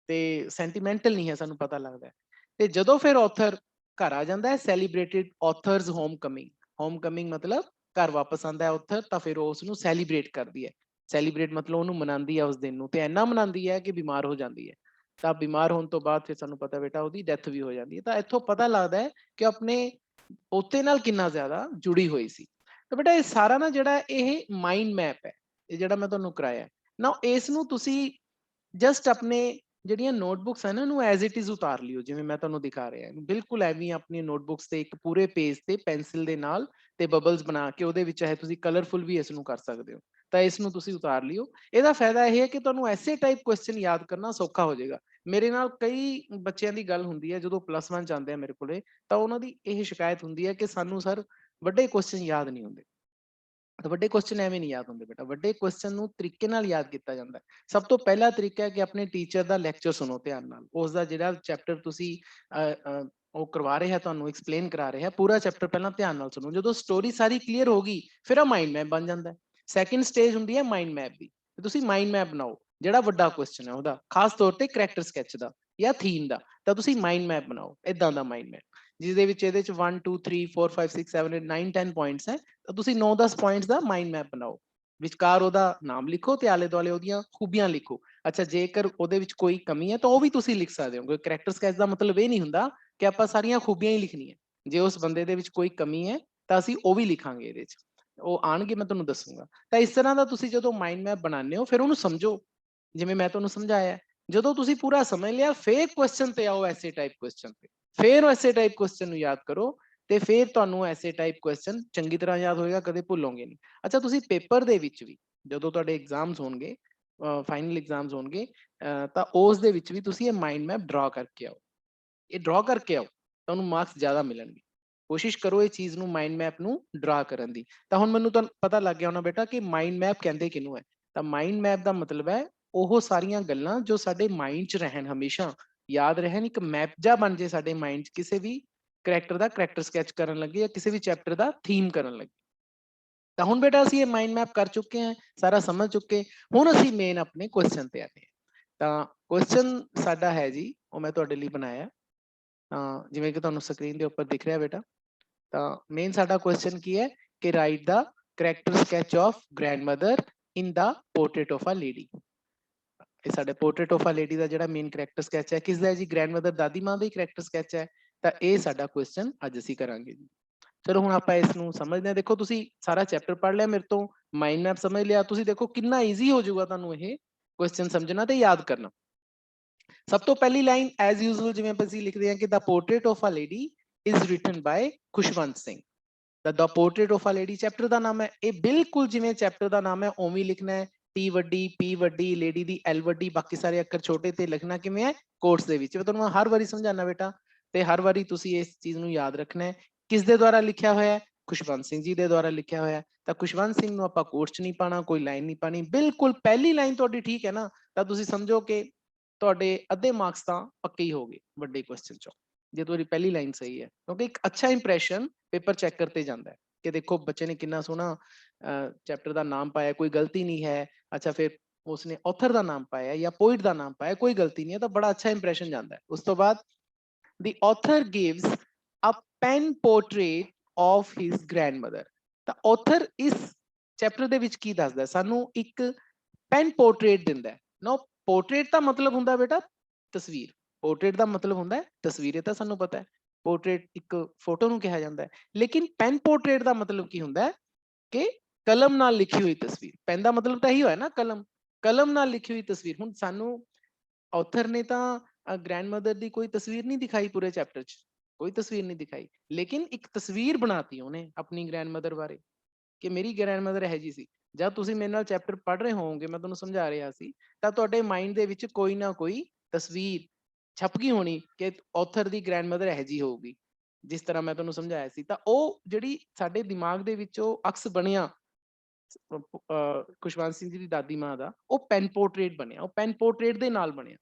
ਤੇ ਸੈਂਟੀਮੈਂਟਲ ਨਹੀਂ ਹੈ, ਸਾਨੂੰ ਪਤਾ ਲੱਗਦਾ ਹੈ। ਤੇ ਜਦੋਂ ਫਿਰ ਔਥਰ ਘਰ ਆ ਜਾਂਦਾ ਹੈ, celebrated authors home coming, home coming ਮਤਲਬ ਘਰ ਵਾਪਸ ਆਉਂਦਾ ਹੈ ਔਥਰ, ਤਾਂ ਫਿਰ ਉਹ ਉਸਨੂੰ ਸੈਲੀਬ੍ਰੇਟ ਕਰਦੀ ਹੈ। ਸੈਲੀਬ੍ਰੇਟ ਮਤਲਬ ਉਹਨੂੰ ਮਨਾਉਂਦੀ ਹੈ ਉਸ ਦਿਨ ਨੂੰ, ਤੇ ਇੰਨਾ ਮਨਾਉਂਦੀ ਹੈ ਕਿ ਬਿਮਾਰ ਹੋ ਜਾਂਦੀ ਹੈ। ਤਾਂ ਬਿਮਾਰ ਹੋਣ ਤੋਂ ਬਾਅਦ ਫਿਰ ਸਾਨੂੰ ਪਤਾ ਬੇਟਾ ਉਹਦੀ ਡੈਥ ਵੀ ਹੋ ਜਾਂਦੀ ਹੈ। ਤਾਂ ਇੱਥੋਂ ਪਤਾ ਲੱਗਦਾ ਹੈ ਕਿ ਆਪਣੇ ਪੋਤੇ ਨਾਲ ਕਿੰਨਾ ਜ਼ਿਆਦਾ ਜੁੜੀ ਹੋਈ ਸੀ। ਤਾਂ ਬੇਟਾ ਇਹ ਸਾਰਾ ਨਾ ਜਿਹੜਾ ਇਹ ਮਾਈਂਡ ਮੈਪ ਹੈ, ਇਹ ਜਿਹੜਾ ਮੈਂ ਤੁਹਾਨੂੰ ਕਰਾਇਆ ਨਾ, ਇਸ ਨੂੰ ਤੁਸੀਂ ਜਸਟ ਆਪਣੇ ਜਿਹੜੀਆਂ ਨੋਟਬੁੱਕਸ ਹਨ ਇਹਨੂੰ ਐਜ਼ ਇਟ ਇਜ਼ ਉਤਾਰ ਲਿਓ, ਜਿਵੇਂ ਮੈਂ ਤੁਹਾਨੂੰ ਦਿਖਾ ਰਿਹਾ, ਬਿਲਕੁਲ ਐਵੇਂ ਆਪਣੀ ਨੋਟਬੁੱਕਸ ਤੇ ਇੱਕ ਪੂਰੇ ਪੇਜ ਤੇ ਪੈਨਸਿਲ ਦੇ ਨਾਲ ਤੇ ਬਬਲਸ ਬਣਾ ਕੇ ਉਹਦੇ ਵਿੱਚ ਚਾਹੇ ਤੁਸੀਂ ਕਲਰਫੁਲ ਵੀ ਇਸ ਨੂੰ ਕਰ ਸਕਦੇ ਹੋ, ਤਾਂ ਇਸ ਨੂੰ ਤੁਸੀਂ ਉਤਾਰ ਲਿਓ। ਇਹਦਾ ਫਾਇਦਾ ਇਹ ਹੈ ਕਿ ਤੁਹਾਨੂੰ ਐਸੇ ਟਾਈਪ ਕੁਐਸਚਨ ਯਾਦ ਕਰਨਾ ਸੌਖਾ ਹੋ ਜਾਏਗਾ। ਮੇਰੇ ਨਾਲ ਕਈ ਬੱਚਿਆਂ ਦੀ ਗੱਲ ਹੁੰਦੀ ਹੈ ਜਦੋਂ +1 ਚ ਆਉਂਦੇ ਆ ਮੇਰੇ ਕੋਲੇ, ਤਾਂ ਉਹਨਾਂ ਦੀ ਇਹ ਸ਼ਿਕਾਇਤ ਹੁੰਦੀ ਹੈ ਕਿ ਸਾਨੂੰ ਸਰ ਵੱਡੇ ਕੁਐਸਚਨ ਯਾਦ ਨਹੀਂ ਹੁੰਦੇ। ਤਾਂ ਵੱਡੇ ਕੁਐਸਚਨ ਐਵੇਂ ਨਹੀਂ ਯਾਦ ਹੁੰਦੇ ਬੇਟਾ, ਵੱਡੇ ਕੁਐਸਚਨ ਨੂੰ ਤਰੀਕੇ ਨਾਲ ਯਾਦ ਕੀਤਾ ਜਾਂਦਾ ਹੈ। ਸਭ ਤੋਂ ਪਹਿਲਾ ਤਰੀਕਾ ਹੈ ਕਿ ਆਪਣੇ ਟੀਚਰ ਦਾ ਲੈਕਚਰ ਸੁਣੋ ਧਿਆਨ ਨਾਲ, ਉਸ ਦਾ ਜਿਹੜਾ ਚੈਪਟਰ ਤੁਸੀਂ ਉਹ ਕਰਵਾ ਰਿਹਾ, ਤੁਹਾਨੂੰ ਐਕਸਪਲੇਨ ਕਰਾ ਰਿਹਾ, ਪੂਰਾ ਚੈਪਟਰ ਪਹਿਲਾਂ ਧਿਆਨ ਨਾਲ ਸੁਣੋ। ਜਦੋਂ ਸਟੋਰੀ ਸਾਰੀ ਕਲੀਅਰ ਹੋ ਗਈ ਫਿਰ ਆ ਮਾਈਂਡ ਮੈਪ ਬਣ ਜਾਂਦਾ ਹੈ। ਸੈਕਿੰਡ ਸਟੇਜ ਹੁੰਦੀ ਹੈ ਮਾਈਂਡ ਮੈਪ ਦੀ, ਤੁਸੀਂ ਮਾਈਂਡ ਮੈਪ ਬਣਾਓ ਜਿਹੜਾ ਵੱਡਾ ਕੁਐਸਚਨ ਹੈ ਉਹਦਾ, ਖਾਸ ਤੌਰ ਤੇ ਕਰੈਕਟਰ ਸਕੈਚ ਦਾ ਜਾਂ ਥੀਮ ਦਾ, ਤਾਂ ਤੁਸੀਂ ਮਾਈਂਡ ਮੈਪ ਬਣਾਓ ਇਦਾਂ ਦਾ ਮਾਈਂਡ ਮੈਪ, ਜਿਹਦੇ ਵਿੱਚ ਇਹਦੇ ਚ 1 2 3 4 5 6 7 8 9 10 ਪੁਆਇੰਟਸ ਹੈ, ਤਾਂ ਤੁਸੀਂ 9-10 ਪੁਆਇੰਟਸ ਦਾ ਮਾਈਂਡ ਮੈਪ ਬਣਾਓ। ਵਿਚਕਾਰ ਉਹਦਾ ਨਾਮ ਲਿਖੋ ਤੇ ਆਲੇ ਦੁਆਲੇ ਉਹਦੀਆਂ ਖੂਬੀਆਂ ਲਿਖੋ। ਅੱਛਾ, ਜੇਕਰ ਉਹਦੇ ਵਿੱਚ ਕੋਈ ਕਮੀ ਹੈ ਤਾਂ ਉਹ ਵੀ ਤੁਸੀਂ ਲਿਖ ਸਕਦੇ ਹੋ, ਕਿਉਂਕਿ ਕਰੈਕਟਰ ਸਕੈਚ ਦਾ ਮਤਲਬ ਇਹ ਨਹੀਂ ਹੁੰਦਾ ਕਿ ਆਪਾਂ ਸਾਰੀਆਂ ਖੂਬੀਆਂ ਹੀ ਲਿਖਣੀਆਂ। ਜੇ ਉਸ ਬੰਦੇ ਦੇ ਵਿੱਚ ਕੋਈ ਕਮੀ ਹੈ ਤਾਂ ਅਸੀਂ ਉਹ ਵੀ ਲਿਖਾਂਗੇ, ਇਹਦੇ ਚ ਉਹ ਆਣਗੇ, ਮੈਂ ਤੁਹਾਨੂੰ ਦੱਸੂਗਾ। ਤਾਂ ਇਸ ਤਰ੍ਹਾਂ ਦਾ ਤੁਸੀਂ ਜਦੋਂ ਮਾਈਂਡ ਮੈਪ ਬਣਾਉਂਦੇ ਹੋ ਫਿਰ ਉਹਨੂੰ ਸਮਝੋ, ਜਿਵੇਂ ਮੈਂ ਤੁਹਾਨੂੰ ਸਮਝਾਇਆ। ਜਦੋਂ ਤੁਸੀਂ ਪੂਰਾ ਸਮਝ ਲਿਆ ਫਿਰ ਕੁਐਸਚਨ ਤੇ ਆਓ, ਐਸੇ ਟਾਈਪ ਕੁਐਸਚਨ ਤੇ, ਫਿਰ ਐਸੇ ਟਾਈਪ ਕੁਐਸਚਨ ਨੂੰ ਯਾਦ ਕਰੋ ਤੇ ਫਿਰ ਤੁਹਾਨੂੰ ਐਸੇ ਟਾਈਪ ਕੁਐਸਚਨ ਚੰਗੀ ਤਰ੍ਹਾਂ ਯਾਦ ਹੋਏਗਾ, ਕਦੇ ਭੁੱਲੋਗੇ ਨਹੀਂ। ਅੱਛਾ, ਤੁਸੀਂ ਪੇਪਰ ਦੇ ਵਿੱਚ ਵੀ ਜਦੋਂ ਤੁਹਾਡੇ ਐਗਜ਼ਾਮਸ ਹੋਣਗੇ, ਫਾਈਨਲ ਐਗਜ਼ਾਮਸ ਹੋਣਗੇ, ਤਾਂ ਉਸ ਦੇ ਵਿੱਚ ਵੀ ਤੁਸੀਂ ਇਹ ਮਾਈਂਡ ਮੈਪ ਡਰਾ ਕਰਕੇ ਆਓ। ਇਹ ਡਰਾ ਕਰਕੇ ਆਓ, ਤੁਹਾਨੂੰ ਮਾਰਕਸ ਜ਼ਿਆਦਾ ਮਿਲਣਗੇ। ਕੋਸ਼ਿਸ਼ ਕਰੋ ਇਹ ਚੀਜ਼ ਨੂੰ, ਮਾਈਂਡ ਮੈਪ ਨੂੰ ਡਰਾ ਕਰਨ ਦੀ। ਤਾਂ ਹੁਣ ਮੈਨੂੰ ਤੁਹਾਨੂੰ ਪਤਾ ਲੱਗ ਗਿਆ ਹੋਣਾ ਬੇਟਾ ਕਿ ਮਾਈਂਡ ਮੈਪ ਕਹਿੰਦੇ ਕਿਹਨੂੰ ਹੈ। ਤਾਂ ਮਾਈਂਡ ਮੈਪ ਦਾ ਮਤਲਬ ਹੈ ਉਹ ਸਾਰੀਆਂ ਗੱਲਾਂ ਜੋ ਸਾਡੇ ਮਾਈਂਡ 'ਚ ਰਹਿਣ, ਹਮੇਸ਼ਾ ਯਾਦ ਰਹਿਣ, ਇੱਕ ਮੈਪ ਜਿਹਾ ਬਣ ਜੇ ਸਾਡੇ ਮਾਈਂਡ 'ਚ, ਕਿਸੇ ਵੀ ਕਰੈਕਟਰ ਦਾ ਕਰੈਕਟਰ ਸਕੈਚ ਕਰਨ ਲੱਗੇ ਜਾਂ ਕਿਸੇ ਵੀ ਚੈਪਟਰ ਦਾ ਥੀਮ ਕਰਨ ਲੱਗੇ। ਤਾਂ ਹੁਣ ਬੇਟਾ ਅਸੀਂ ਇਹ ਮਾਈਂਡ ਮੈਪ ਕਰ ਚੁੱਕੇ ਹਾਂ, ਸਾਰਾ ਸਮਝ ਚੁੱਕੇ। ਹੁਣ ਅਸੀਂ ਮੇਨ ਆਪਣੇ ਕੁਐਸਚਨ ਤੇ ਆਦੇ ਹਾਂ। ਤਾਂ ਕੁਐਸਚਨ ਸਾਡਾ ਹੈ ਜੀ, ਉਹ ਮੈਂ ਤੁਹਾਡੇ ਲਈ ਬਣਾਇਆ, ਤਾਂ ਜਿਵੇਂ ਕਿ ਤੁਹਾਨੂੰ ਸਕਰੀਨ ਦੇ ਉੱਪਰ ਦਿਖ ਰਿਹਾ ਬੇਟਾ। ਤਾਂ ਮੇਨ ਸਾਡਾ ਕੁਐਸਚਨ ਕੀ ਹੈ ਕਿ write the character sketch of grandmother in the portrait of a lady. ਇਹ ਸਾਡੇ ਪੋਰਟਰੇਟ ਆਫ ਅ ਲੇਡੀ ਦਾ ਜਿਹੜਾ ਮੇਨ ਕਰੈਕਟਰ ਸਕੈਚ ਹੈ, ਕਿਸ ਦਾ ਹੈ ਜੀ? ਗ੍ਰੈਂਡਮਦਰ, ਦਾਦੀ ਮਾਂ ਦਾ ਹੀ ਕਰੈਕਟਰ ਸਕੈਚ ਹੈ। ਤਾਂ ਇਹ ਸਾਡਾ ਕੁਐਸਚਨ ਅੱਜ ਅਸੀਂ ਕਰਾਂਗੇ ਜੀ। ਚਲੋ ਹੁਣ ਆਪਾਂ ਇਸ ਨੂੰ ਸਮਝਦੇ ਹਾਂ। ਦੇਖੋ ਤੁਸੀਂ ਸਾਰਾ ਚੈਪਟਰ ਪੜ੍ਹ ਲਿਆ ਮੇਰੇ ਤੋਂ, ਮਾਈਂਡ ਮੈਪ ਸਮਝ ਲਿਆ, ਤੁਸੀਂ ਦੇਖੋ ਕਿੰਨਾ ਈਜ਼ੀ ਹੋ ਜਾਊਗਾ ਤੁਹਾਨੂੰ ਇਹ ਕੁਐਸਚਨ ਸਮਝਣਾ ਤੇ ਯਾਦ ਕਰਨਾ। ਸਭ ਤੋਂ ਪਹਿਲੀ ਲਾਈਨ ਐਜ਼ ਯੂਜ਼ੁਅਲ ਜਿਵੇਂ ਆਪਾਂ ਅਸੀਂ ਲਿਖਦੇ ਹਾਂ ਕਿ the portrait of a lady is written by Khushwant Singh. The portrait of a lady chapter ਦਾ ਨਾਮ ਹੈ, ਇਹ ਬਿਲਕੁਲ ਜਿਵੇਂ ਚੈਪਟਰ ਦਾ ਨਾਮ ਹੈ ਉਵੇਂ ਲਿਖਣਾ ਹੈ। ਟੀ ਵੱਡੀ, ਪੀ ਵੱਡੀ, ਲੇਡੀ ਦੀ ਐਲ ਵੱਡੀ, ਬਾਕੀ ਸਾਰੇ ਅੱਖਰ ਛੋਟੇ, ਤੇ ਲਿਖਣਾ ਕਿਵੇਂ ਹੈ? ਕੋਟਸ ਦੇ ਵਿੱਚ। ਮੈਂ ਤੁਹਾਨੂੰ ਹਰ ਵਾਰੀ ਸਮਝਾਣਾ ਬੇਟਾ, ਤੇ ਹਰ ਵਾਰੀ ਤੁਸੀਂ ਇਸ ਚੀਜ਼ ਨੂੰ ਯਾਦ ਰੱਖਣਾ ਹੈ। ਕਿਸ ਦੇ ਦੁਆਰਾ ਲਿਖਿਆ ਹੋਇਆ ਹੈ? खुशवंत सिंह जी ਦੇ ਦੁਆਰਾ ਲਿਖਿਆ ਹੋਇਆ ਤਾਂ ਖੁਸ਼ਵੰਤ ਸਿੰਘ ਨੂੰ ਆਪਾਂ ਕੋਰਸ 'ਚ ਨਹੀਂ ਪਾਣਾ, ਕੋਈ ਲਾਈਨ ਨਹੀਂ ਪਾਣੀ। ਬਿਲਕੁਲ ਪਹਿਲੀ ਲਾਈਨ ਤੁਹਾਡੀ ਠੀਕ ਹੈ ਨਾ, ਤਾਂ ਤੁਸੀਂ ਸਮਝੋ ਕਿ ਤੁਹਾਡੇ ਅੱਧੇ ਮਾਰਕਸ ਤਾਂ ਪੱਕੇ ਹੀ ਹੋ ਗਏ ਵੱਡੇ ਕੁਐਸਚਨ 'ਚੋਂ, ਜੇ ਤੁਹਾਡੀ ਪਹਿਲੀ ਲਾਈਨ ਸਹੀ ਹੈ। ਕਿਉਂਕਿ ਇੱਕ ਅੱਛਾ ਇੰਪ੍ਰੈਸ਼ਨ ਪੇਪਰ ਚੈੱਕਰ ਤੇ ਜਾਂਦਾ ਹੈ ਕਿ ਦੇਖੋ ਬੱਚੇ ਨੇ ਕਿੰਨਾ ਸੋਹਣਾ ਚੈਪਟਰ ਦਾ ਨਾਮ ਪਾਇਆ, ਕੋਈ ਗਲਤੀ ਨਹੀਂ ਹੈ। ਅੱਛਾ ਫਿਰ उसने ऑथर का नाम पाया या पोइट का नाम पाया, कोई गलती नहीं है, तो बड़ा अच्छा इंप्रेशन जाता है। उस तो बाद the author gives a pen portrait of his grandmother। ਤਾਂ author ਇਸ ਚੈਪਟਰ ਦੇ ਵਿੱਚ ਕੀ ਦੱਸਦਾ, ਸਾਨੂੰ ਇੱਕ ਪੈਨ ਪੋਰਟਰੇਟ ਦਿੰਦਾ ਹੈ। ਨਾ ਪੋਰਟਰੇਟ ਦਾ ਮਤਲਬ ਹੁੰਦਾ ਬੇਟਾ ਤਸਵੀਰ, ਪੋਰਟਰੇਟ ਦਾ ਮਤਲਬ ਹੁੰਦਾ ਹੈ ਤਸਵੀਰ, ਇਹ ਤਾਂ ਸਾਨੂੰ ਪਤਾ ਹੈ। ਪੋਰਟਰੇਟ ਇੱਕ ਫੋਟੋ ਨੂੰ ਕਿਹਾ ਜਾਂਦਾ ਹੈ, ਲੇਕਿਨ ਪੈਨ ਪੋਰਟਰੇਟ ਦਾ ਮਤਲਬ ਕੀ ਹੁੰਦਾ ਹੈ ਕਿ ਕਲਮ ਨਾਲ ਲਿਖੀ ਹੋਈ ਤਸਵੀਰ। ਪੈਨ ਦਾ ਮਤਲਬ ਤਾਂ ਇਹੀ ਹੋਇਆ ਨਾ, ਕਲਮ, ਕਲਮ ਨਾਲ ਲਿਖੀ ਹੋਈ ਤਸਵੀਰ। ਹੁਣ ਸਾਨੂੰ ਆਥਰ ਨੇ ਤਾਂ ਗ੍ਰੈਂਡਮਦਰ ਦੀ ਕੋਈ ਤਸਵੀਰ ਨਹੀਂ ਦਿਖਾਈ ਪੂਰੇ ਚੈਪਟਰ 'ਚ, ਕੋਈ ਤਸਵੀਰ ਨਹੀਂ ਦਿਖਾਈ, ਲੇਕਿਨ ਇੱਕ ਤਸਵੀਰ ਬਣਾਤੀ ਉਹਨੇ ਆਪਣੀ ਗ੍ਰੈਂਡਮਦਰ ਬਾਰੇ ਕਿ ਮੇਰੀ ਗ੍ਰੈਂਡਮਦਰ ਇਹ ਜੀ ਸੀ। ਜਦ ਤੁਸੀਂ ਮੇਰੇ ਨਾਲ ਚੈਪਟਰ ਪੜ੍ਹ ਰਹੇ ਹੋਵੋਗੇ, ਮੈਂ ਤੁਹਾਨੂੰ ਸਮਝਾ ਰਿਹਾ ਸੀ, ਤਾਂ ਤੁਹਾਡੇ ਮਾਈਂਡ ਦੇ ਵਿੱਚ ਕੋਈ ਨਾ ਕੋਈ ਤਸਵੀਰ ਛਪ ਗਈ ਹੋਣੀ ਕਿ ਆਥਰ ਦੀ ਗ੍ਰੈਂਡਮਦਰ ਇਹ ਜੀ ਹੋਊਗੀ, ਜਿਸ ਤਰ੍ਹਾਂ ਮੈਂ ਤੁਹਾਨੂੰ ਸਮਝਾਇਆ ਸੀ। ਤਾਂ ਉਹ ਜਿਹੜੀ ਸਾਡੇ ਦਿਮਾਗ ਦੇ ਵਿੱਚ ਉਹ ਅਕਸ ਬਣਿਆ ਖੁਸ਼ਵੰਤ ਸਿੰਘ ਜੀ ਦੀ ਦਾਦੀ ਮਾਂ ਦਾ, ਉਹ ਪੈਨ ਪੋਰਟਰੇਟ ਬਣਿਆ, ਉਹ ਪੈਨ ਪੋਰਟਰੇਟ ਦੇ ਨਾਲ ਬਣਿਆ।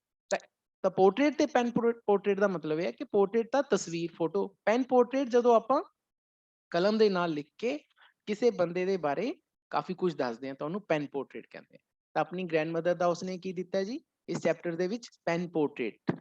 ਤਾਂ ਪੋਰਟਰੇਟ ਤੇ ਪੈਨ ਪੋਰਟਰੇਟ ਦਾ ਮਤਲਬ ਇਹ ਹੈ ਕਿ ਪੋਰਟਰੇਟ ਤਾਂ ਤਸਵੀਰ, ਫੋਟੋ, ਪੈਨ ਪੋਰਟਰੇਟ ਜਦੋਂ ਆਪਾਂ ਕਲਮ ਦੇ ਨਾਲ ਲਿਖ ਕੇ ਕਿਸੇ ਬੰਦੇ ਦੇ ਬਾਰੇ ਕਾਫੀ ਕੁਝ ਦੱਸਦੇ ਆ ਤਾਂ ਉਹਨੂੰ ਪੈਨ ਪੋਰਟਰੇਟ ਕਹਿੰਦੇ ਆ। ਤਾਂ ਆਪਣੀ ਗ੍ਰੈਂਡਮਦਰ ਦਾ ਉਸਨੇ ਕੀ ਦਿੱਤਾ ਜੀ ਇਸ ਚੈਪਟਰ ਦੇ ਵਿੱਚ, ਪੈਨ ਪੋਰਟਰੇਟ।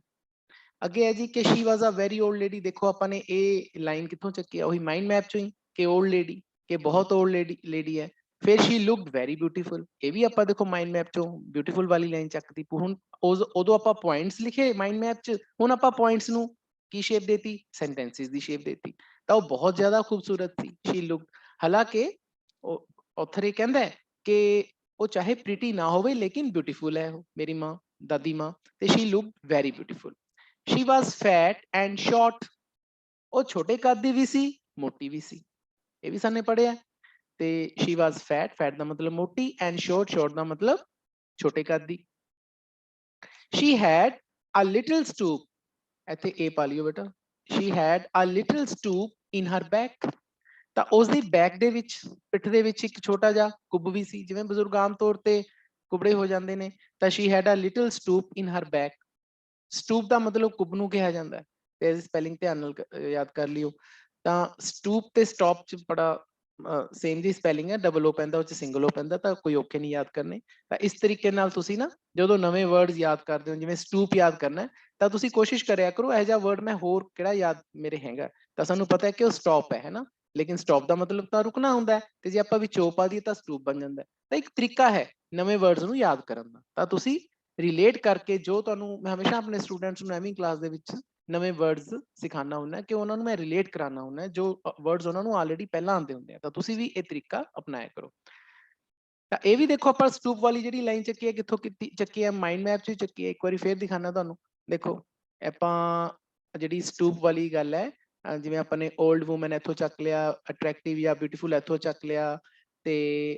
ਅੱਗੇ ਹੈ ਜੀ ਕਿ she was a very old lady. ਦੇਖੋ ਆਪਾਂ ਨੇ ਇਹ ਲਾਈਨ ਕਿੱਥੋਂ ਚੱਕੀ ਆ, ਉਹੀ ਮਾਈਂਡ ਮੈਪ ਚੋਂ ਹੀ ਕਿ ਓਲਡ ਲੇਡੀ, ਕਿ ਬਹੁਤ ਓਲਡ ਲੇਡੀ ਹੈ। ਫਿਰ ਸ਼ੀ ਲੁਕਡ ਵੈਰੀ ਬਿਊਟੀਫੁਲ, ਇਹ ਵੀ ਆਪਾਂ ਦੇਖੋ ਮਾਈਂਡ ਮੈਪ ਚੋਂ ਬਿਊਟੀਫੁਲ ਵਾਲੀ ਲਾਈਨ ਚੱਕਦੀ। ਹੁਣ ਉਦੋਂ ਆਪਾਂ ਪੁਆਇੰਟਸ ਲਿਖੇ ਮਾਈਂਡ ਮੈਪ 'ਚ, ਹੁਣ ਆਪਾਂ ਪੁਆਇੰਟਸ ਨੂੰ ਕੀ ਸ਼ੇਪ ਦੇਤੀ, ਸੈਂਟੈਂਸਿਸ ਦੀ ਸ਼ੇਪ ਦੇਤੀ। ਤਾਂ ਉਹ ਬਹੁਤ ਜ਼ਿਆਦਾ ਖੂਬਸੂਰਤ ਸੀ ਸ਼ੀ ਲੁਕਡ। ਹਾਲਾਂਕਿ ਉਹ ਆਥਰ ਇਹ ਕਹਿੰਦਾ ਕਿ ਉਹ ਚਾਹੇ ਪ੍ਰੀਟੀ ਨਾ ਹੋਵੇ ਲੇਕਿਨ ਬਿਊਟੀਫੁਲ ਹੈ ਉਹ ਮੇਰੀ ਮਾਂ, ਦਾਦੀ ਮਾਂ, ਤੇ she looked very beautiful. She was fat and short, ਉਹ ਛੋਟੇ ਕੱਦ ਦੀ ਵੀ ਸੀ, ਮੋਟੀ ਵੀ ਸੀ, ਇਹ ਵੀ ਸਾਨੇ ਪੜ੍ਹਿਆ। ਤੇ ਸ਼ੀ ਵਾਜ਼ ਫੈਟ, ਫੈਟ ਦਾ ਮਤਲਬ ਮੋਟੀ, ਐਂਡ ਸ਼ਾਰਟ, ਸ਼ਾਰਟ ਦਾ ਮਤਲਬ ਛੋਟੇ ਕੱਦ ਦੀ। She had a little stoop, ਇੱਥੇ ਇਹ ਪਾ ਲਿਓ ਬੇਟਾ, she had a little stoop in her back. ਤਾਂ ਉਸਦੀ ਬੈਕ ਦੇ ਵਿੱਚ, ਪਿੱਠ ਦੇ ਵਿੱਚ ਇੱਕ ਛੋਟਾ ਜਿਹਾ ਕੁੱਬ ਵੀ ਸੀ, ਜਿਵੇਂ ਬਜ਼ੁਰਗ ਆਮ ਤੌਰ ਤੇ ਕੁਬੜੇ ਹੋ ਜਾਂਦੇ ਨੇ। ਤਾਂ she had a little stoop in her back. Stoop ਦਾ ਮਤਲਬ ਕੁੱਬ ਨੂੰ ਕਿਹਾ ਜਾਂਦਾ ਹੈ, ਤੇ ਇਹਦੀ ਸਪੈਲਿੰਗ ਧਿਆਨ ਨਾਲ ਯਾਦ ਕਰ ਲਿਓ। ਤਾਂ ਸਟੂਪ ਤੇ ਸਟਾਪ 'ਚ ਬੜਾ ਸੇਮ ਦੀ ਸਪੈਲਿੰਗ ਹੈ, ਡਬਲ ਓ ਪੈਂਦਾ, ਉਹ 'ਚ ਸਿੰਗਲ ਓ ਪੈਂਦਾ, ਤਾਂ ਕੋਈ ਔਖੇ ਨਹੀਂ ਯਾਦ ਕਰਨੇ। ਤਾਂ ਇਸ ਤਰੀਕੇ ਨਾਲ ਤੁਸੀਂ ਨਾ ਜਦੋਂ ਨਵੇਂ ਵਰਡਸ ਯਾਦ ਕਰਦੇ ਹੋ, ਜਿਵੇਂ ਸਟੂਪ ਯਾਦ ਕਰਨਾ, ਤਾਂ ਤੁਸੀਂ ਕੋਸ਼ਿਸ਼ ਕਰਿਆ ਕਰੋ ਇਹੋ ਜਿਹਾ ਵਰਡ ਮੈਂ ਹੋਰ ਕਿਹੜਾ ਯਾਦ ਮੇਰੇ ਹੈਗਾ। ਤਾਂ ਸਾਨੂੰ ਪਤਾ ਹੈ ਕਿ ਉਹ ਸਟਾਪ ਹੈ ਨਾ, ਲੇਕਿਨ ਸਟਾਪ ਦਾ ਮਤਲਬ ਤਾਂ ਰੁਕਣਾ ਹੁੰਦਾ ਹੈ, ਤੇ ਜੇ ਆਪਾਂ ਵਿੱਚੋਂ ਪਾ ਦਈਏ ਤਾਂ ਸਟੂਪ ਬਣ ਜਾਂਦਾ। ਤਾਂ ਇੱਕ ਤਰੀਕਾ ਹੈ ਨਵੇਂ ਵਰਡਸ ਨੂੰ ਯਾਦ ਕਰਨ ਦਾ। ਤਾਂ ਤੁਸੀਂ ਰਿਲੇਟ ਕਰਕੇ, ਜੋ ਤੁਹਾਨੂੰ ਮੈਂ ਹਮੇਸ਼ਾ ਆਪਣੇ ਸਟੂਡੈਂਟਸ ਨੂੰ ਐਵੀਂ ਕਲਾਸ ਦੇ ਵਿੱਚ ਨਵੇਂ ਵਰਡਸ ਸਿਖਾਉਣਾ ਹੁੰਦਾ ਕਿ ਉਹਨਾਂ ਨੂੰ ਮੈਂ ਰਿਲੇਟ ਕਰਾਉਣਾ ਹੁੰਦਾ, ਜੋ ਵਰਡਸ ਉਹਨਾਂ ਨੂੰ ਆਲਰੇਡੀ ਪਹਿਲਾਂ ਆਉਂਦੇ ਹੁੰਦੇ ਆ। ਤਾਂ ਤੁਸੀਂ ਵੀ ਇਹ ਤਰੀਕਾ ਅਪਣਾਇਆ ਕਰੋ। ਤਾਂ ਇਹ ਵੀ ਦੇਖੋ ਆਪਾਂ ਸਟੂਪ ਵਾਲੀ ਜਿਹੜੀ ਲਾਈਨ ਚੱਕੀ ਹੈ ਕਿੱਥੋਂ ਕੀਤੀ ਚੱਕੀ ਹੈ, ਮਾਈਂਡ ਮੈਪ 'ਚ ਹੀ ਚੱਕੀ ਹੈ। ਇੱਕ ਵਾਰੀ ਫੇਰ ਦਿਖਾਣਾ ਤੁਹਾਨੂੰ, ਦੇਖੋ ਆਪਾਂ ਜਿਹੜੀ ਸਟੂਪ ਵਾਲੀ ਗੱਲ ਹੈ, ਜਿਵੇਂ ਆਪਾਂ ਨੇ ਓਲਡ ਵੂਮਨ ਇੱਥੋਂ ਚੱਕ ਲਿਆ, ਅਟਰੈਕਟਿਵ ਜਾਂ ਬਿਊਟੀਫੁਲ ਇੱਥੋਂ ਚੱਕ ਲਿਆ, ਤੇ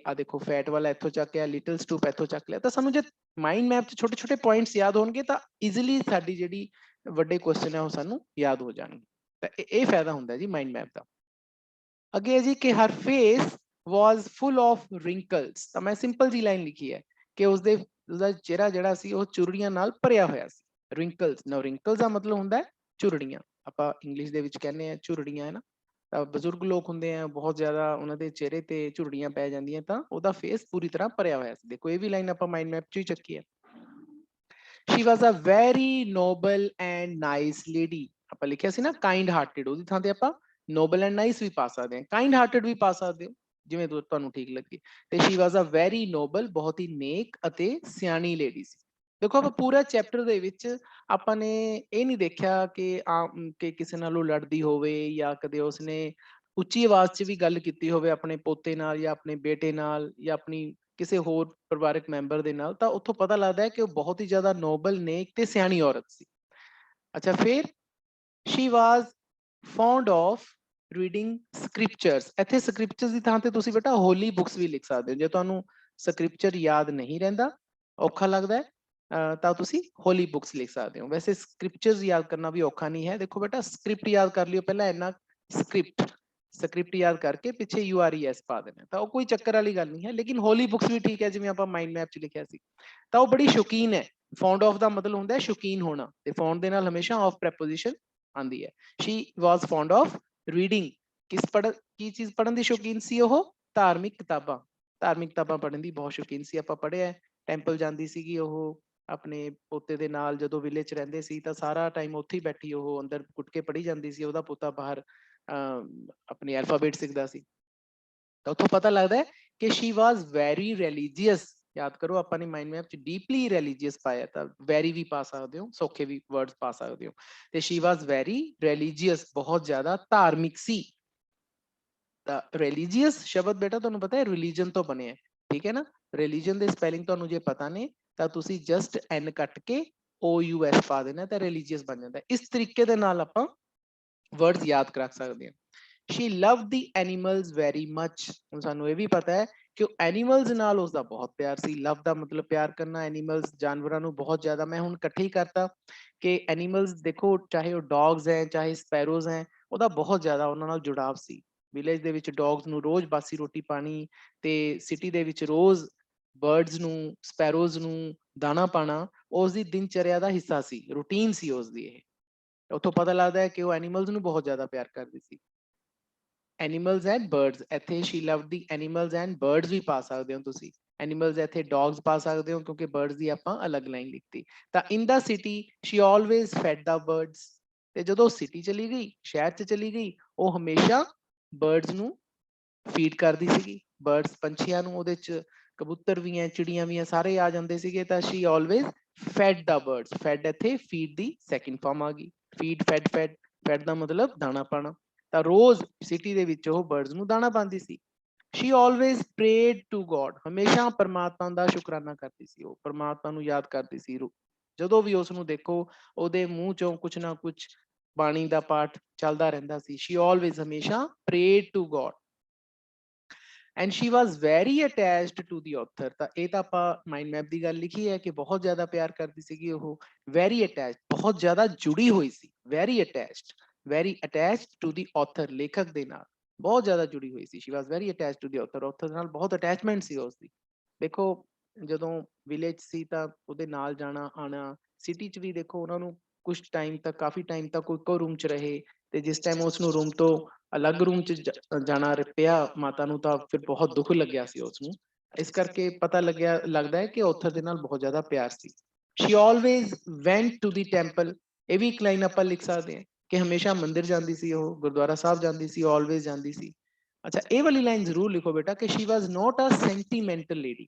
ਆ ਦੇਖੋ ਫੈਟ ਵਾਲਾ ਇੱਥੋਂ ਚੱਕ ਲਿਆ, ਲਿਟਲ ਸਟੂਪ ਇੱਥੋਂ ਚੱਕ ਲਿਆ। ਤਾਂ ਸਾਨੂੰ ਜੇ ਮਾਈਂਡ ਮੈਪ 'ਚ ਛੋਟੇ ਛੋਟੇ ਪੁਆਇੰਟਸ ਯਾਦ ਹੋਣਗੇ ਤਾਂ ਈਜ਼ੀਲੀ ਸਾਡੀ ਜਿਹੜੀ ਵੱਡੇ ਕੁਐਸਚਨ ਹੈ ਉਹ ਸਾਨੂੰ ਯਾਦ ਹੋ ਜਾਣਗੇ। ਤਾਂ ਇਹ ਫਾਇਦਾ ਹੁੰਦਾ ਜੀ ਮਾਈਂਡ ਮੈਪ ਦਾ। ਅੱਗੇ ਹੈ ਜੀ ਕਿ her face was full of wrinkles. ਤਾਂ ਮੈਂ ਸਿੰਪਲ ਜੀ ਲਾਈਨ ਲਿਖੀ ਹੈ ਕਿ ਉਸਦਾ ਚਿਹਰਾ ਜਿਹੜਾ ਸੀ ਉਹ ਚੁਰੜੀਆਂ ਨਾਲ ਭਰਿਆ ਹੋਇਆ ਸੀ। ਰਿੰਕਲਸ, ਨਾ ਰਿੰਕਲਸ ਦਾ ਮਤਲਬ ਹੁੰਦਾ ਹੈ ਝੁਰੜੀਆਂ, ਆਪਾਂ ਇੰਗਲਿਸ਼ ਦੇ ਵਿੱਚ ਕਹਿੰਦੇ ਆ ਝੁਰੜੀਆਂ, ਹੈ ਨਾ। ਤਾਂ ਬਜ਼ੁਰਗ ਲੋਕ ਹੁੰਦੇ ਆ, ਬਹੁਤ ਜ਼ਿਆਦਾ ਉਹਨਾਂ ਦੇ ਚਿਹਰੇ ਤੇ ਝੁਰੜੀਆਂ ਪੈ ਜਾਂਦੀਆਂ, ਤਾਂ ਉਹਦਾ ਫੇਸ ਪੂਰੀ ਤਰ੍ਹਾਂ ਭਰਿਆ ਹੋਇਆ ਸੀ। ਦੇਖੋ ਇਹ ਵੀ ਲਾਈਨ ਆਪਾਂ ਮਾਈਂਡ ਮੈਪ 'ਚ ਹੀ ਚੱਕੀ ਹੈ। She was a very noble and nice lady. ਆਪਾਂ ਲਿਖਿਆ ਸੀ ਨਾ ਕਾਈਂਡ ਹਾਰਟਡ, ਉਹਦੀ ਥਾਂ ਤੇ ਆਪਾਂ ਨੋਬਲ ਐਂਡ ਨਾਈਸ ਵੀ ਪਾ ਸਕਦੇ ਹਾਂ, ਕਾਈਂਡ ਹਾਰਟਡ ਵੀ ਪਾ ਸਕਦੇ ਹੋ, ਜਿਵੇਂ ਤੁਹਾਨੂੰ ਠੀਕ ਲੱਗੇ। ਤੇ she was a very Nobel, ਬਹੁਤ ਹੀ ਨੇਕ ਅਤੇ ਸਿਆਣੀ ਲੇਡੀ ਸੀ। ਦੇਖੋ ਆਪਾਂ ਪੂਰਾ ਚੈਪਟਰ ਦੇ ਵਿੱਚ ਆਪਾਂ ਨੇ ਇਹ ਨਹੀਂ ਦੇਖਿਆ ਕਿ ਕਿਸੇ ਨਾਲੋਂ ਲੜਦੀ ਹੋਵੇ ਜਾਂ ਕਦੇ ਉਸਨੇ ਉੱਚੀ ਆਵਾਜ਼ 'ਚ ਵੀ ਗੱਲ ਕੀਤੀ ਹੋਵੇ ਆਪਣੇ ਪੋਤੇ ਨਾਲ ਜਾਂ ਆਪਣੇ ਬੇਟੇ ਨਾਲ ਜਾਂ ਆਪਣੀ ਕਿਸੇ ਹੋਰ ਪਰਿਵਾਰਕ ਮੈਂਬਰ ਦੇ ਨਾਲ। ਤਾਂ ਉੱਥੋਂ ਪਤਾ ਲੱਗਦਾ ਹੈ ਕਿ ਉਹ ਬਹੁਤ ਹੀ ਜ਼ਿਆਦਾ ਨੋਬਲ, ਨੇਕ ਤੇ ਸਿਆਣੀ ਔਰਤ ਸੀ। ਅੱਛਾ, ਫਿਰ ਸ਼ੀ ਵਾਜ਼ ਫੌਂਡ ਆਫ ਰੀਡਿੰਗ ਸਕ੍ਰਿਪਚਰਸ। ਇੱਥੇ ਸਕ੍ਰਿਪਚਰਸ ਦੀ ਥਾਂ ਤੇ ਤੁਸੀਂ ਬੇਟਾ ਹੋਲੀ ਬੁੱਕਸ ਵੀ ਲਿਖ ਸਕਦੇ ਹੋ। ਜੇ ਤੁਹਾਨੂੰ ਸਕ੍ਰਿਪਚਰ ਯਾਦ ਨਹੀਂ ਰਹਿੰਦਾ, ਔਖਾ ਲੱਗਦਾ ਹੈ, ਤਾਂ ਤੁਸੀਂ ਹੋਲੀ ਬੁੱਕਸ ਲਿਖ ਸਕਦੇ ਹੋ। ਵੈਸੇ ਸਕ੍ਰਿਪਚਰਸ ਯਾਦ ਕਰਨਾ ਵੀ ਔਖਾ ਨਹੀਂ ਹੈ। ਦੇਖੋ ਬੇਟਾ ਸਕ੍ਰਿਪਟ ਯਾਦ ਕਰ ਲਿਓ ਪਹਿਲਾਂ, ਇੰਨਾ ਸਕ੍ਰਿਪਟ ਸਕ੍ਰਿਪਟ ਯਾਦ ਕਰਕੇ ਪਿੱਛੇ URES ਪਾ ਦੇਣਾ, ਤਾਂ ਉਹ ਕੋਈ ਚੱਕਰ ਵਾਲੀ ਗੱਲ ਨਹੀਂ ਹੈ। ਲੇਕਿਨ ਹੋਲੀ ਬੁੱਕਸ ਵੀ ਠੀਕ ਹੈ, ਜਿਵੇਂ ਆਪਾਂ ਮਾਈਂਡ ਮੈਪ 'ਚ ਲਿਖਿਆ ਸੀ। ਤਾਂ ਉਹ ਬੜੀ ਸ਼ੌਕੀਨ ਹੈ। ਫੌਂਡ ਆਫ ਦਾ ਮਤਲਬ ਹੁੰਦਾ ਹੈ ਸ਼ੌਕੀਨ ਹੋਣਾ, ਤੇ ਫੌਂਡ ਦੇ ਨਾਲ ਹਮੇਸ਼ਾ ਆਫ ਪ੍ਰੈਪੋਜੀਸ਼ਨ ਆਉਂਦੀ ਹੈ। She was fond of reading. ਕੀ ਚੀਜ਼ ਪੜ੍ਹਨ ਦੀ ਸ਼ੌਕੀਨ ਸੀ ਉਹ? ਧਾਰਮਿਕ ਕਿਤਾਬਾਂ। ਧਾਰਮਿਕ ਕਿਤਾਬਾਂ ਪੜ੍ਹਨ ਦੀ ਬਹੁਤ ਸ਼ੌਕੀਨ ਸੀ। ਆਪਾਂ ਪੜ੍ਹਿਆ ਟੈਂਪਲ ਜਾਂਦੀ ਸੀਗੀ ਉਹ ਆਪਣੇ ਪੋਤੇ ਦੇ ਨਾਲ, ਜਦੋਂ ਵਿਲੇਜ 'ਚ ਰਹਿੰਦੇ ਸੀ ਤਾਂ ਸਾਰਾ ਟਾਈਮ ਉੱਥੇ ਹੀ ਬੈਠੀ ਉਹ ਅੰਦਰ ਕੁੱਟ ਕੇ ਪੜ੍ਹੀ ਜਾਂਦੀ ਸੀ, ਉਹਦਾ ਪੋਤਾ ਬਾਹਰ ਆਪਣੀ ਐਲਫਾਬੇਟ ਸਿੱਖਦਾ ਸੀ। ਤਾਂ ਉੱਥੋਂ ਪਤਾ ਲੱਗਦਾ ਹੈ ਕਿ ਸ਼ੀ ਵਾਜ਼ ਵੈਰੀ ਰਿਲੀਜੀਅਸ। ਯਾਦ ਕਰੋ, ਆਪਾਂ ਨੇ ਮਾਈਂਡ ਮੈਪ 'ਚ ਡੀਪਲੀ ਰਿਲੀਜੀਅਸ ਪਾਇਆ, ਤਾਂ ਵੈਰੀ ਵੀ ਪਾ ਸਕਦੇ ਹੋ, ਸੌਖੇ ਵੀ ਵਰਡਸ ਪਾ ਸਕਦੇ ਹੋ। ਤੇ ਸ਼ੀ ਵਾਜ਼ ਵੈਰੀ ਰਿਲੀਜੀਅਸ, ਬਹੁਤ ਜ਼ਿਆਦਾ ਧਾਰਮਿਕ ਸੀ। ਤਾਂ ਰਿਲੀਜੀਅਸ ਸ਼ਬਦ ਬੇਟਾ ਤੁਹਾਨੂੰ ਪਤਾ ਹੈ ਰਿਲੀਜਨ ਤੋਂ ਬਣਿਆ, ਠੀਕ ਹੈ ਨਾ। ਰਿਲੀਜਨ ਦੇ ਸਪੈਲਿੰਗ ਤੁਹਾਨੂੰ ਜੇ ਪਤਾ ਨੇ ਤਾਂ ਤੁਸੀਂ ਜਸਟ ਐਨ ਕੱਟ ਕੇ OUS ਪਾ ਦੇਣਾ ਤਾਂ ਰਿਲੀਜੀਅਸ ਬਣ ਜਾਂਦਾ। ਇਸ ਤਰੀਕੇ ਦੇ ਨਾਲ ਆਪਾਂ ਵਰਡਸ ਯਾਦ ਕਰ ਸਕਦੇ ਹਾਂ। ਸ਼ੀ ਲਵਡ ਦੀ ਐਨੀਮਲਸ ਵੈਰੀ ਮਚ। ਹੁਣ ਸਾਨੂੰ ਇਹ ਵੀ ਪਤਾ ਹੈ ਕਿ ਐਨੀਮਲਸ ਨਾਲ ਉਸਦਾ ਬਹੁਤ ਪਿਆਰ ਸੀ। ਲਵ ਦਾ ਮਤਲਬ ਪਿਆਰ ਕਰਨਾ, ਐਨੀਮਲਸ ਜਾਨਵਰਾਂ ਨੂੰ ਬਹੁਤ ਜ਼ਿਆਦਾ। ਮੈਂ ਹੁਣ ਇਕੱਠੇ ਹੀ ਕਰਤਾ ਕਿ ਐਨੀਮਲਸ ਦੇਖੋ, ਚਾਹੇ ਉਹ ਡੌਗਸ ਹੈ ਚਾਹੇ ਸਪੈਰੋਜ਼ ਹੈ, ਉਹਦਾ ਬਹੁਤ ਜ਼ਿਆਦਾ ਉਹਨਾਂ ਨਾਲ ਜੁੜਾਵ ਸੀ। ਵਿਲੇਜ ਦੇ ਵਿੱਚ ਡੌਗਸ ਨੂੰ ਰੋਜ਼ ਬਾਸੀ ਰੋਟੀ ਪਾਣੀ, ਤੇ ਸਿਟੀ ਦੇ ਵਿੱਚ ਰੋਜ਼ ਬਰਡਸ ਨੂੰ, ਸਪੈਰੋਜ਼ ਨੂੰ ਦਾਣਾ ਪਾਣਾ ਉਸ ਦੀ ਦਿਨਚਰਿਆ ਦਾ ਹਿੱਸਾ ਸੀ, ਰੂਟੀਨ ਸੀ ਉਸਦੀ। ਇਹ ਉੱਥੋਂ ਪਤਾ ਲੱਗਦਾ ਹੈ ਕਿ ਉਹ ਐਨੀਮਲਸ ਨੂੰ ਬਹੁਤ ਜ਼ਿਆਦਾ ਪਿਆਰ ਕਰਦੀ ਸੀ। ਐਨੀਮਲਸ ਐਂਡ ਬਰਡਸ, ਇੱਥੇ Shri loved the animals and birds ਵੀ ਪਾ ਸਕਦੇ ਹੋ ਤੁਸੀਂ। ਐਨੀਮਲਸ ਇੱਥੇ ਡੌਗਸ ਪਾ ਸਕਦੇ ਹੋ ਕਿਉਂਕਿ ਬਰਡਸ ਦੀ ਆਪਾਂ ਅਲੱਗ ਲਾਈਨ ਲਿਖਤੀ। ਤਾਂ ਇਨ ਦਾ ਸਿਟੀ ਸ਼ੀ ਆਲਵੇਜ਼ ਫੈਡ ਦਾ ਬਰਡਸ। ਤੇ ਜਦੋਂ ਸਿਟੀ ਚਲੀ ਗਈ, ਸ਼ਹਿਰ 'ਚ ਚਲੀ ਗਈ, ਉਹ ਹਮੇਸ਼ਾ ਬਰਡਸ ਨੂੰ ਫੀਡ ਕਰਦੀ ਸੀਗੀ। ਬਰਡਸ ਪੰਛੀਆਂ ਨੂੰ, ਉਹਦੇ 'ਚ ਕਬੂਤਰ ਵੀ ਹੈ, ਚਿੜੀਆਂ ਵੀ ਹੈ, ਸਾਰੇ ਆ ਜਾਂਦੇ ਸੀਗੇ। ਤਾਂ ਸ਼ੀ ਆਲਵੇਜ਼ ਫੈਡ ਦਾ ਬਰਡਸ। ਫੈਡ ਇੱਥੇ ਫੀਡ ਦੀ ਸੈਕਿੰਡ ਫਾਰਮ ਆ ਗਈ। ਫੀਡ, ਫੈਡ, ਫੈਡ, ਫੈਡ ਦਾ ਮਤਲਬ ਦਾਣਾ ਪਾਣਾ। ਤਾਂ ਰੋਜ਼ ਸਿਟੀ ਦੇ ਵਿੱਚ ਉਹ ਬਰਡਸ ਨੂੰ ਦਾਣਾ ਪਾਉਂਦੀ ਸੀ। She always prayed to God. ਹਮੇਸ਼ਾ ਪਰਮਾਤਮਾ ਦਾ ਸ਼ੁਕਰਾਨਾ ਕਰਦੀ ਸੀ, ਉਹ ਪਰਮਾਤਮਾ ਨੂੰ ਯਾਦ ਕਰਦੀ ਸੀ। ਜਦੋਂ ਵੀ ਉਸ ਨੂੰ ਦੇਖੋ, ਉਹਦੇ ਮੂੰਹ ਚੋਂ ਕੁਛ ਨਾ ਕੁਛ ਬਾਣੀ ਦਾ ਪਾਠ ਚੱਲਦਾ ਰਹਿੰਦਾ ਸੀ। ਸ਼ੀ ਆਲਵੇਜ਼, ਹਮੇਸ਼ਾ prayed to God. And she was very attached to the author. ਤਾਂ ਇਹ ਤਾਂ ਆਪਾਂ ਮਾਈਂਡ ਮੈਪ ਦੀ ਗੱਲ ਲਿਖੀ ਹੈ ਕਿ ਬਹੁਤ ਜ਼ਿਆਦਾ ਪਿਆਰ ਕਰਦੀ ਸੀਗੀ ਉਹ। ਵੈਰੀ ਅਟੈਚਡ, ਬਹੁਤ ਜ਼ਿਆਦਾ ਜੁੜੀ ਹੋਈ ਸੀ। Very attached to the author, ਲੇਖਕ ਦੇ ਨਾਲ ਬਹੁਤ ਜ਼ਿਆਦਾ ਜੁੜੀ ਹੋਈ ਸੀ। Shri was very attached to the author, author ਨਾਲ ਬਹੁਤ ਅਟੈਚਮੈਂਟ ਸੀ ਉਸਦੀ। ਦੇਖੋ, ਜਦੋਂ ਵਿਲੇਜ ਸੀ ਤਾਂ ਉਹਦੇ ਨਾਲ ਜਾਣਾ ਆਉਣਾ। ਸਿਟੀ 'ਚ ਵੀ ਦੇਖੋ, ਉਹਨਾਂ ਨੂੰ ਕੁਛ ਟਾਈਮ ਤੱਕ, ਕਾਫੀ ਟਾਈਮ ਤੱਕ ਇੱਕੋ ਰੂਮ 'ਚ ਰਹੇ, ਤੇ ਜਿਸ ਟਾਈਮ ਉਸ ਨੂੰ ਰੂਮ ਤੋਂ ਅਲੱਗ ਰੂਮ 'ਚ ਜਾਣਾ ਪਿਆ ਮਾਤਾ ਨੂੰ, ਤਾਂ ਫਿਰ ਬਹੁਤ ਦੁੱਖ ਲੱਗਿਆ ਸੀ ਉਸ ਨੂੰ। ਇਸ ਕਰਕੇ ਪਤਾ ਲੱਗਦਾ ਹੈ ਕਿ ਆਥਰ ਦੇ ਨਾਲ ਬਹੁਤ ਜ਼ਿਆਦਾ ਪਿਆਰ ਸੀ। She always ਵੈਂਟ to the temple. ਇਹ ਵੀ ਇੱਕ ਲਾਈਨ ਆਪਾਂ ਲਿਖ ਸਕਦੇ ਹਾਂ ਕਿ ਹਮੇਸ਼ਾ ਮੰਦਿਰ ਜਾਂਦੀ ਸੀ ਉਹ, ਗੁਰਦੁਆਰਾ ਸਾਹਿਬ ਜਾਂਦੀ ਸੀ, ਆਲਵੇਜ਼ ਜਾਂਦੀ ਸੀ। ਅੱਛਾ, ਇਹ ਵਾਲੀ ਲਾਈਨ ਜ਼ਰੂਰ ਲਿਖੋ ਬੇਟਾ ਕਿ she was not a sentimental lady.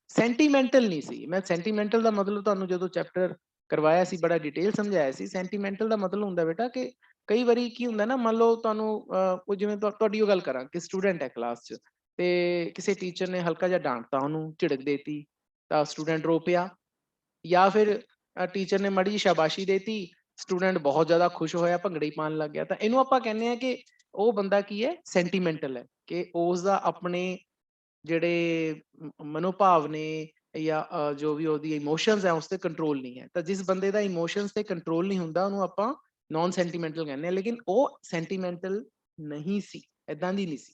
Sentimental ਨਹੀਂ ਸੀ। ਮੈਂ ਸੈਂਟੀਮੈਂਟਲ ਦਾ ਮਤਲਬ ਤੁਹਾਨੂੰ ਜਦੋਂ ਚੈਪਟਰ ਕਰਵਾਇਆ ਸੀ ਬੜਾ ਡਿਟੇਲ ਸਮਝਾਇਆ ਸੀ। ਸੈਂਟੀਮੈਂਟਲ ਦਾ ਮਤਲਬ ਹੁੰਦਾ ਬੇਟਾ ਕਿ ਕਈ ਵਾਰੀ ਕੀ ਹੁੰਦਾ ਨਾ, ਮੰਨ ਲਓ ਤੁਹਾਨੂੰ ਉਹ ਜਿਵੇਂ ਤੁਹਾਡੀ ਉਹ ਗੱਲ ਕਰਾਂ ਕਿ ਸਟੂਡੈਂਟ ਹੈ ਕਲਾਸ 'ਚ, ਤੇ ਕਿਸੇ ਟੀਚਰ ਨੇ ਹਲਕਾ ਜਿਹਾ ਡਾਂਟਤਾ, ਉਹਨੂੰ ਝਿੜਕ ਦੇਤੀ, ਤਾਂ ਸਟੂਡੈਂਟ ਰੋ ਪਿਆ। ਜਾਂ ਫਿਰ ਟੀਚਰ ਨੇ ਮਾੜੀ ਜਿਹੀ ਸ਼ਾਬਾਸ਼ੀ ਦੇਤੀ, ਸਟੂਡੈਂਟ ਬਹੁਤ ਜ਼ਿਆਦਾ ਖੁਸ਼ ਹੋਇਆ, ਭੰਗੜੇ ਹੀ ਪਾਉਣ ਲੱਗ ਗਿਆ। ਤਾਂ ਇਹਨੂੰ ਆਪਾਂ ਕਹਿੰਦੇ ਆ ਕਿ ਉਹ ਬੰਦਾ ਕੀ ਹੈ, ਸੈਂਟੀਮੈਂਟਲ ਹੈ, ਕਿ ਉਸ ਦਾ ਆਪਣੇ ਜਿਹੜੇ ਮਨੋਭਾਵ ਨੇ ਜਾਂ ਜੋ ਵੀ ਉਹਦੀ ਇਮੋਸ਼ਨਸ ਹੈ ਉਸ ਤੇ ਕੰਟਰੋਲ ਨਹੀਂ ਹੈ। ਤਾਂ ਜਿਸ ਬੰਦੇ ਦਾ ਇਮੋਸ਼ਨਸ ਤੇ ਕੰਟਰੋਲ ਨਹੀਂ ਹੁੰਦਾ ਉਹਨੂੰ ਆਪਾਂ ਨॉन ਸੈਂਟੀਮੈਂਟਲ ਕਹਿੰਦੇ ਆ। ਲੇਕਿਨ ਉਹ ਸੈਂਟੀਮੈਂਟਲ ਨਹੀਂ ਸੀ, ਏਦਾਂ ਦੀ ਨਹੀਂ ਸੀ,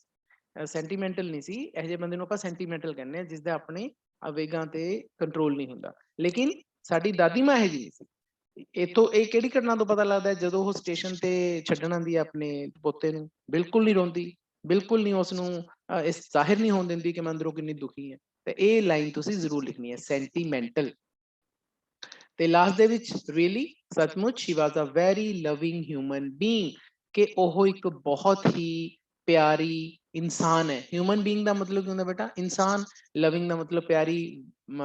ਸੈਂਟੀਮੈਂਟਲ ਨਹੀਂ ਸੀ। ਇਹੋ ਜਿਹੇ ਬੰਦੇ ਨੂੰ ਆਪਾਂ ਸੈਂਟੀਮੈਂਟਲ ਕਹਿੰਦੇ ਆ, ਜਿਸਦਾ ਆਪਣੇ ਆਵੇਗਾਂ ਤੇ ਕੰਟਰੋਲ ਨਹੀਂ ਹੁੰਦਾ। ਲੇਕਿਨ ਸਾਡੀ ਦਾਦੀ ਮਾਂ ਇਹੋ ਜਿਹੀ ਨਹੀਂ ਸੀ। ਇੱਥੋਂ ਇਹ ਕਿਹੜੀ ਘਟਨਾ ਤੋਂ ਪਤਾ ਲੱਗਦਾ, ਜਦੋਂ ਉਹ ਸਟੇਸ਼ਨ ਤੇ ਛੱਡਣ ਆਉਂਦੀ ਹੈ ਆਪਣੇ ਪੋਤੇ ਨੂੰ, ਬਿਲਕੁਲ ਨਹੀਂ ਰੋਂਦੀ, ਬਿਲਕੁਲ ਨਹੀਂ ਉਸਨੂੰ ਇਸ ਜ਼ਾਹਿਰ ਨਹੀਂ ਹੋਣ ਦਿੰਦੀ ਕਿ ਮੈਂ ਅੰਦਰੋਂ ਕਿੰਨੀ ਦੁਖੀ ਹੈ। ਤੇ ਇਹ ਲਾਈਨ ਤੁਸੀਂ ਜ਼ਰੂਰ ਲਿਖਣੀ ਹੈ, ਸੈਂਟੀਮੈਂਟਲ। ਤੇ ਲਾਸਟ ਦੇ ਵਿੱਚ ਰੀਅਲੀ, ਸੱਚਮੁੱਚ, she was a very loving human being, ਕਿ ਉਹ ਇੱਕ ਬਹੁਤ ਹੀ ਪਿਆਰੀ ਇਨਸਾਨ ਹੈ। ਹਿਊਮਨ ਬੀਇੰਗ ਦਾ ਮਤਲਬ ਕੀ ਹੁੰਦਾ ਬੇਟਾ, ਇਨਸਾਨ। ਲਵਿੰਗ ਦਾ ਮਤਲਬ ਪਿਆਰੀ,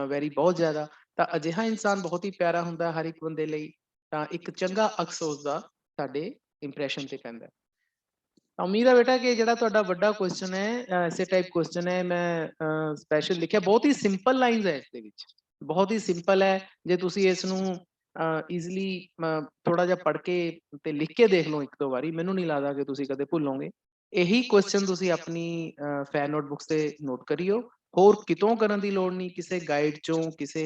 ਵੈਰੀ ਬਹੁਤ ਜ਼ਿਆਦਾ। ਤਾਂ ਅਜਿਹਾ ਇਨਸਾਨ ਬਹੁਤ ਹੀ ਪਿਆਰਾ ਹੁੰਦਾ ਹਰ ਇੱਕ ਬੰਦੇ ਲਈ। ਤਾਂ ਇੱਕ ਚੰਗਾ ਅਕਸ ਉਸਦਾ ਸਾਡੇ ਇੰਪ੍ਰੈਸ਼ਨ ਤੇ ਪੈਂਦਾ। ਉਮੀਦ ਹੈ ਬੇਟਾ ਕਿ ਜਿਹੜਾ ਤੁਹਾਡਾ ਵੱਡਾ ਕੁਐਸਚਨ ਹੈ, ਐਸੇ ਟਾਈਪ ਕੁਐਸਚਨ ਹੈ, ਮੈਂ ਸਪੈਸ਼ਲ ਲਿਖਿਆ। ਬਹੁਤ ਹੀ ਸਿੰਪਲ ਲਾਈਨਸ ਹੈ ਇਸ ਦੇ ਵਿੱਚ, ਬਹੁਤ ਹੀ ਸਿੰਪਲ ਹੈ। ਜੇ ਤੁਸੀਂ ਇਸ ਨੂੰ ਈਜ਼ੀਲੀ ਥੋੜਾ ਜਿਹਾ ਪੜ੍ਹ ਕੇ ਤੇ ਲਿਖ ਕੇ ਦੇਖ ਲਓ ਇੱਕ ਦੋ ਵਾਰੀ, ਮੈਨੂੰ ਨਹੀਂ ਲੱਗਦਾ ਕਿ ਤੁਸੀਂ ਕਦੇ ਭੁੱਲੋਗੇ। ਇਹੀ ਕੁਐਸਚਨ ਤੁਸੀਂ ਆਪਣੀ ਫੈਨ ਨੋਟਬੁੱਕਸ ਤੇ ਨੋਟ ਕਰਿਓ। ਹੋਰ ਕਿਤੋਂ ਕਰਨ ਦੀ ਲੋੜ ਨਹੀਂ, ਕਿਸੇ ਗਾਈਡ ਚੋਂ, ਕਿਸੇ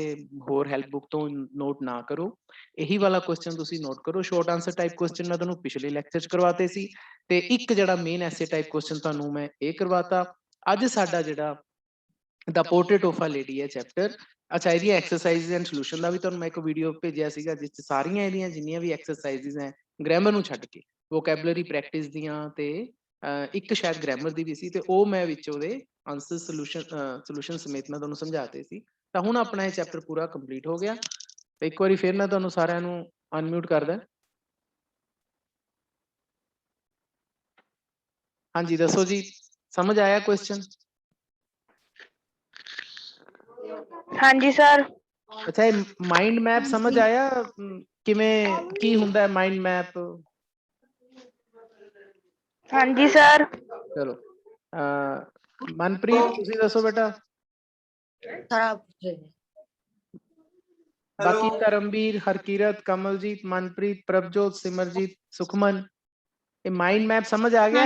ਹੋਰ ਹੈਲਪ ਬੁੱਕ ਤੋਂ ਨੋਟ ਨਾ ਕਰੋ। ਇਹੀ ਵਾਲਾ ਕੁਐਸਚਨ ਤੁਸੀਂ ਨੋਟ ਕਰੋ। ਸ਼ੋਰਟ ਆਂਸਰ ਟਾਈਪ ਕੁਐਸਚਨ ਮੈਂ ਤੁਹਾਨੂੰ ਪਿਛਲੇ ਲੈਕਚਰ 'ਚ ਕਰਵਾਤੇ ਸੀ, ਤੇ ਇੱਕ ਜਿਹੜਾ ਮੇਨ ਐਸੇ ਟਾਈਪ ਕੁਐਸਚਨ ਤੁਹਾਨੂੰ ਮੈਂ ਇਹ ਕਰਵਾਤਾ। ਅੱਜ ਸਾਡਾ ਜਿਹੜਾ ਦਾ ਪੋਰਟਰੇਟ ਆਫ ਅ ਲੇਡੀ ਹੈ ਚੈਪਟਰ, ਅੱਛਾ ਇਹਦੀਆਂ ਐਕਸਰਸਾਈਜ਼ ਐਂਡ ਸੋਲੂਸ਼ਨ ਦਾ ਵੀ ਤੁਹਾਨੂੰ ਮੈਂ ਇੱਕ ਵੀਡੀਓ ਭੇਜਿਆ ਸੀਗਾ, ਜਿਸ 'ਚ ਸਾਰੀਆਂ ਇਹਦੀਆਂ ਜਿੰਨੀਆਂ ਵੀ ਐਕਸਰਸਾਈਜ਼ ਹੈ ਗ੍ਰਾਮਰ ਨੂੰ ਛੱਡ ਕੇ, ਵੋਕੈਬਲਰੀ ਪ੍ਰੈਕਟਿਸ ਦੀਆਂ ਤੇ ਇੱਕ ਸ਼ਾਇਦ ਗ੍ਰਾਮਰ ਦੀ ਵੀ ਸੀ, ਤੇ ਉਹ ਮੈਂ ਵਿੱਚ ਉਹਦੇ ਆਂਸਰ ਸੋਲੂਸ਼ਨ ਸਮੇਤ ਮੈਂ ਤੁਹਾਨੂੰ ਸਮਝਾਤੇ ਸੀ। ਤਾਂ ਹੁਣ ਆਪਣਾ ਇਹ ਚੈਪਟਰ ਪੂਰਾ ਕੰਪਲੀਟ ਹੋ ਗਿਆ। ਇੱਕ ਵਾਰੀ ਫਿਰ ਮੈਂ ਤੁਹਾਨੂੰ ਸਾਰਿਆਂ ਨੂੰ ਅਨਮਿਊਟ ਕਰਦਾ। ਹਾਂਜੀ ਦੱਸੋ ਜੀ, ਸਮਝ ਆਇਆ ਕੁਐਸਚਨ? ਹਾਂਜੀ ਸਰ। ਅੱਛਾ ਇਹ ਮਾਈਂਡ ਮੈਪ ਸਮਝ ਆਇਆ ਕਿਵੇਂ ਕੀ ਹੁੰਦਾ ਹੈ ਮਾਈਂਡ ਮੈਪ? ਹਾਂਜੀ ਸਰ। ਚਲੋ ਮਨਪ੍ਰੀਤ ਤੁਸੀਂ ਦੱਸੋ ਬੇਟਾ। ਬਾਕੀ ਧਰਮਵੀਰ, ਹਰਕੀਰਤ, ਕਮਲਜੀਤ, ਮਨਪ੍ਰੀਤ, ਪ੍ਰਭਜੋਤ, ਸਿਮਰਜੀਤ, ਸੁਖਮਨ, ਇਹ ਮਾइंड मैप समझ आ गया?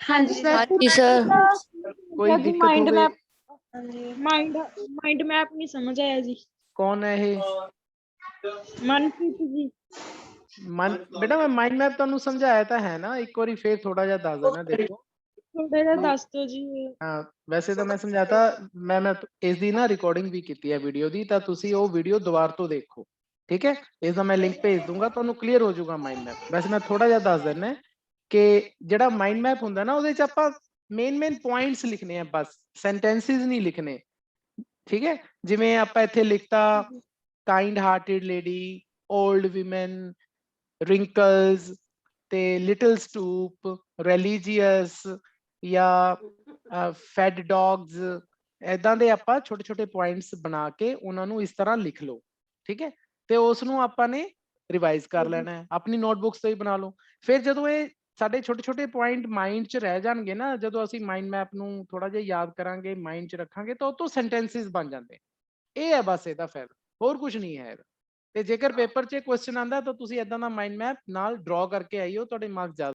हाँ जी सर। कोई दिक्कत हो गई? माइंड मैप नहीं समझ आया जी। कौन है ये? मनप्रीत जी। मन बेटा मैं माइंड मैप ਤੁਹਾਨੂੰ ਸਮਝਾਇਆ ਤਾਂ ਹੈ ਨਾ, ਇੱਕ ਵਾਰੀ ਫੇਰ ਥੋੜਾ ਜਿਹਾ ਦੱਸ ਦੇਣਾ। ਦੇਖੋ थोड़ा जिहा दस दो जी। ਹਾਂ ਵੈਸੇ ਤਾਂ ਮੈਂ ਸਮਝਾਤਾ, ਮੈਂ ਇਸ ਦੀ ਨਾ ਰਿਕਾਰਡਿੰਗ ਵੀ ਕੀਤੀ ਹੈ ਵੀਡੀਓ ਦੀ, ਤਾਂ ਤੁਸੀਂ ਉਹ ਵੀਡੀਓ ਦੁਬਾਰਾ ਤੋਂ ਦੇਖੋ, ਠੀਕ ਹੈ? ਇਸ ਦਾ ਮੈਂ ਲਿੰਕ ਭੇਜ ਦੂੰਗਾ, ਤੁਹਾਨੂੰ ਕਲੀਅਰ ਹੋ ਜਾਊਗਾ ਮਾਈਂਡ ਮੈਪ। ਵੈਸੇ ਮੈਂ ਥੋੜਾ ਜਿਹਾ ਦੱਸ ਦਿੰਦਾ ਕਿ ਜਿਹੜਾ ਮਾਈਂਡ ਮੈਪ ਹੁੰਦਾ ਨਾ, ਉਹਦੇ 'ਚ ਆਪਾਂ ਮੇਨ ਪੁਆਇੰਟਸ ਲਿਖਣੇ ਆ, ਬਸ ਸੈਂਟੈਂਸਿਸ ਨਹੀਂ ਲਿਖਣੇ, ਠੀਕ ਹੈ? ਜਿਵੇਂ ਆਪਾਂ ਇੱਥੇ ਲਿਖਤਾ kind hearted lady, old women, wrinkles ते लिटिल स्टूप, रिलीजियस या फैड डॉग्स, ਇਦਾਂ ਦੇ ਆਪਾਂ ਛੋਟੇ ਛੋਟੇ ਪੁਆਇੰਟਸ ਬਣਾ ਕੇ ਉਹਨਾਂ ਨੂੰ ਇਸ ਤਰ੍ਹਾਂ ਲਿਖ ਲਓ, ਠੀਕ ਹੈ? ਤੇ ਉਸ ਨੂੰ ਆਪਾਂ ਨੇ ਰਿਵਾਈਜ਼ ਕਰ ਲੈਣਾ ਹੈ, ਆਪਣੀ ਨੋਟਬੁੱਕਸ ਤੋਂ ਹੀ ਬਣਾ ਲਓ। ਫਿਰ ਜਦੋਂ ਇਹ ਸਾਡੇ ਛੋਟੇ ਛੋਟੇ ਪੁਆਇੰਟ ਮਾਈਂਡ 'ਚ ਰਹਿ ਜਾਣਗੇ ਨਾ, ਜਦੋਂ ਅਸੀਂ ਮਾਈਂਡ ਮੈਪ ਨੂੰ ਥੋੜਾ ਜਿਹਾ ਯਾਦ ਕਰਾਂਗੇ, ਮਾਈਂਡ 'ਚ ਰੱਖਾਂਗੇ, ਤਾਂ ਉਹ ਤੋਂ ਸੈਂਟੈਂਸਿਸ ਬਣ ਜਾਂਦੇ। ਇਹ ਹੈ ਬਸ ਇਹਦਾ ਫਾਇਦਾ, ਹੋਰ ਕੁਝ ਨਹੀਂ ਹੈ। ਤੇ ਜੇਕਰ ਪੇਪਰ 'ਚ ਕੁਐਸਚਨ ਆਂਦਾ ਤਾਂ ਤੁਸੀਂ ਇਦਾਂ ਦਾ ਮਾਈਂਡ ਮੈਪ ਨਾਲ ਡਰਾ ਕਰਕੇ ਆਈਓ, ਤੁਹਾਡੇ ਮਾਰਕਸ ਜ਼ਿਆਦਾ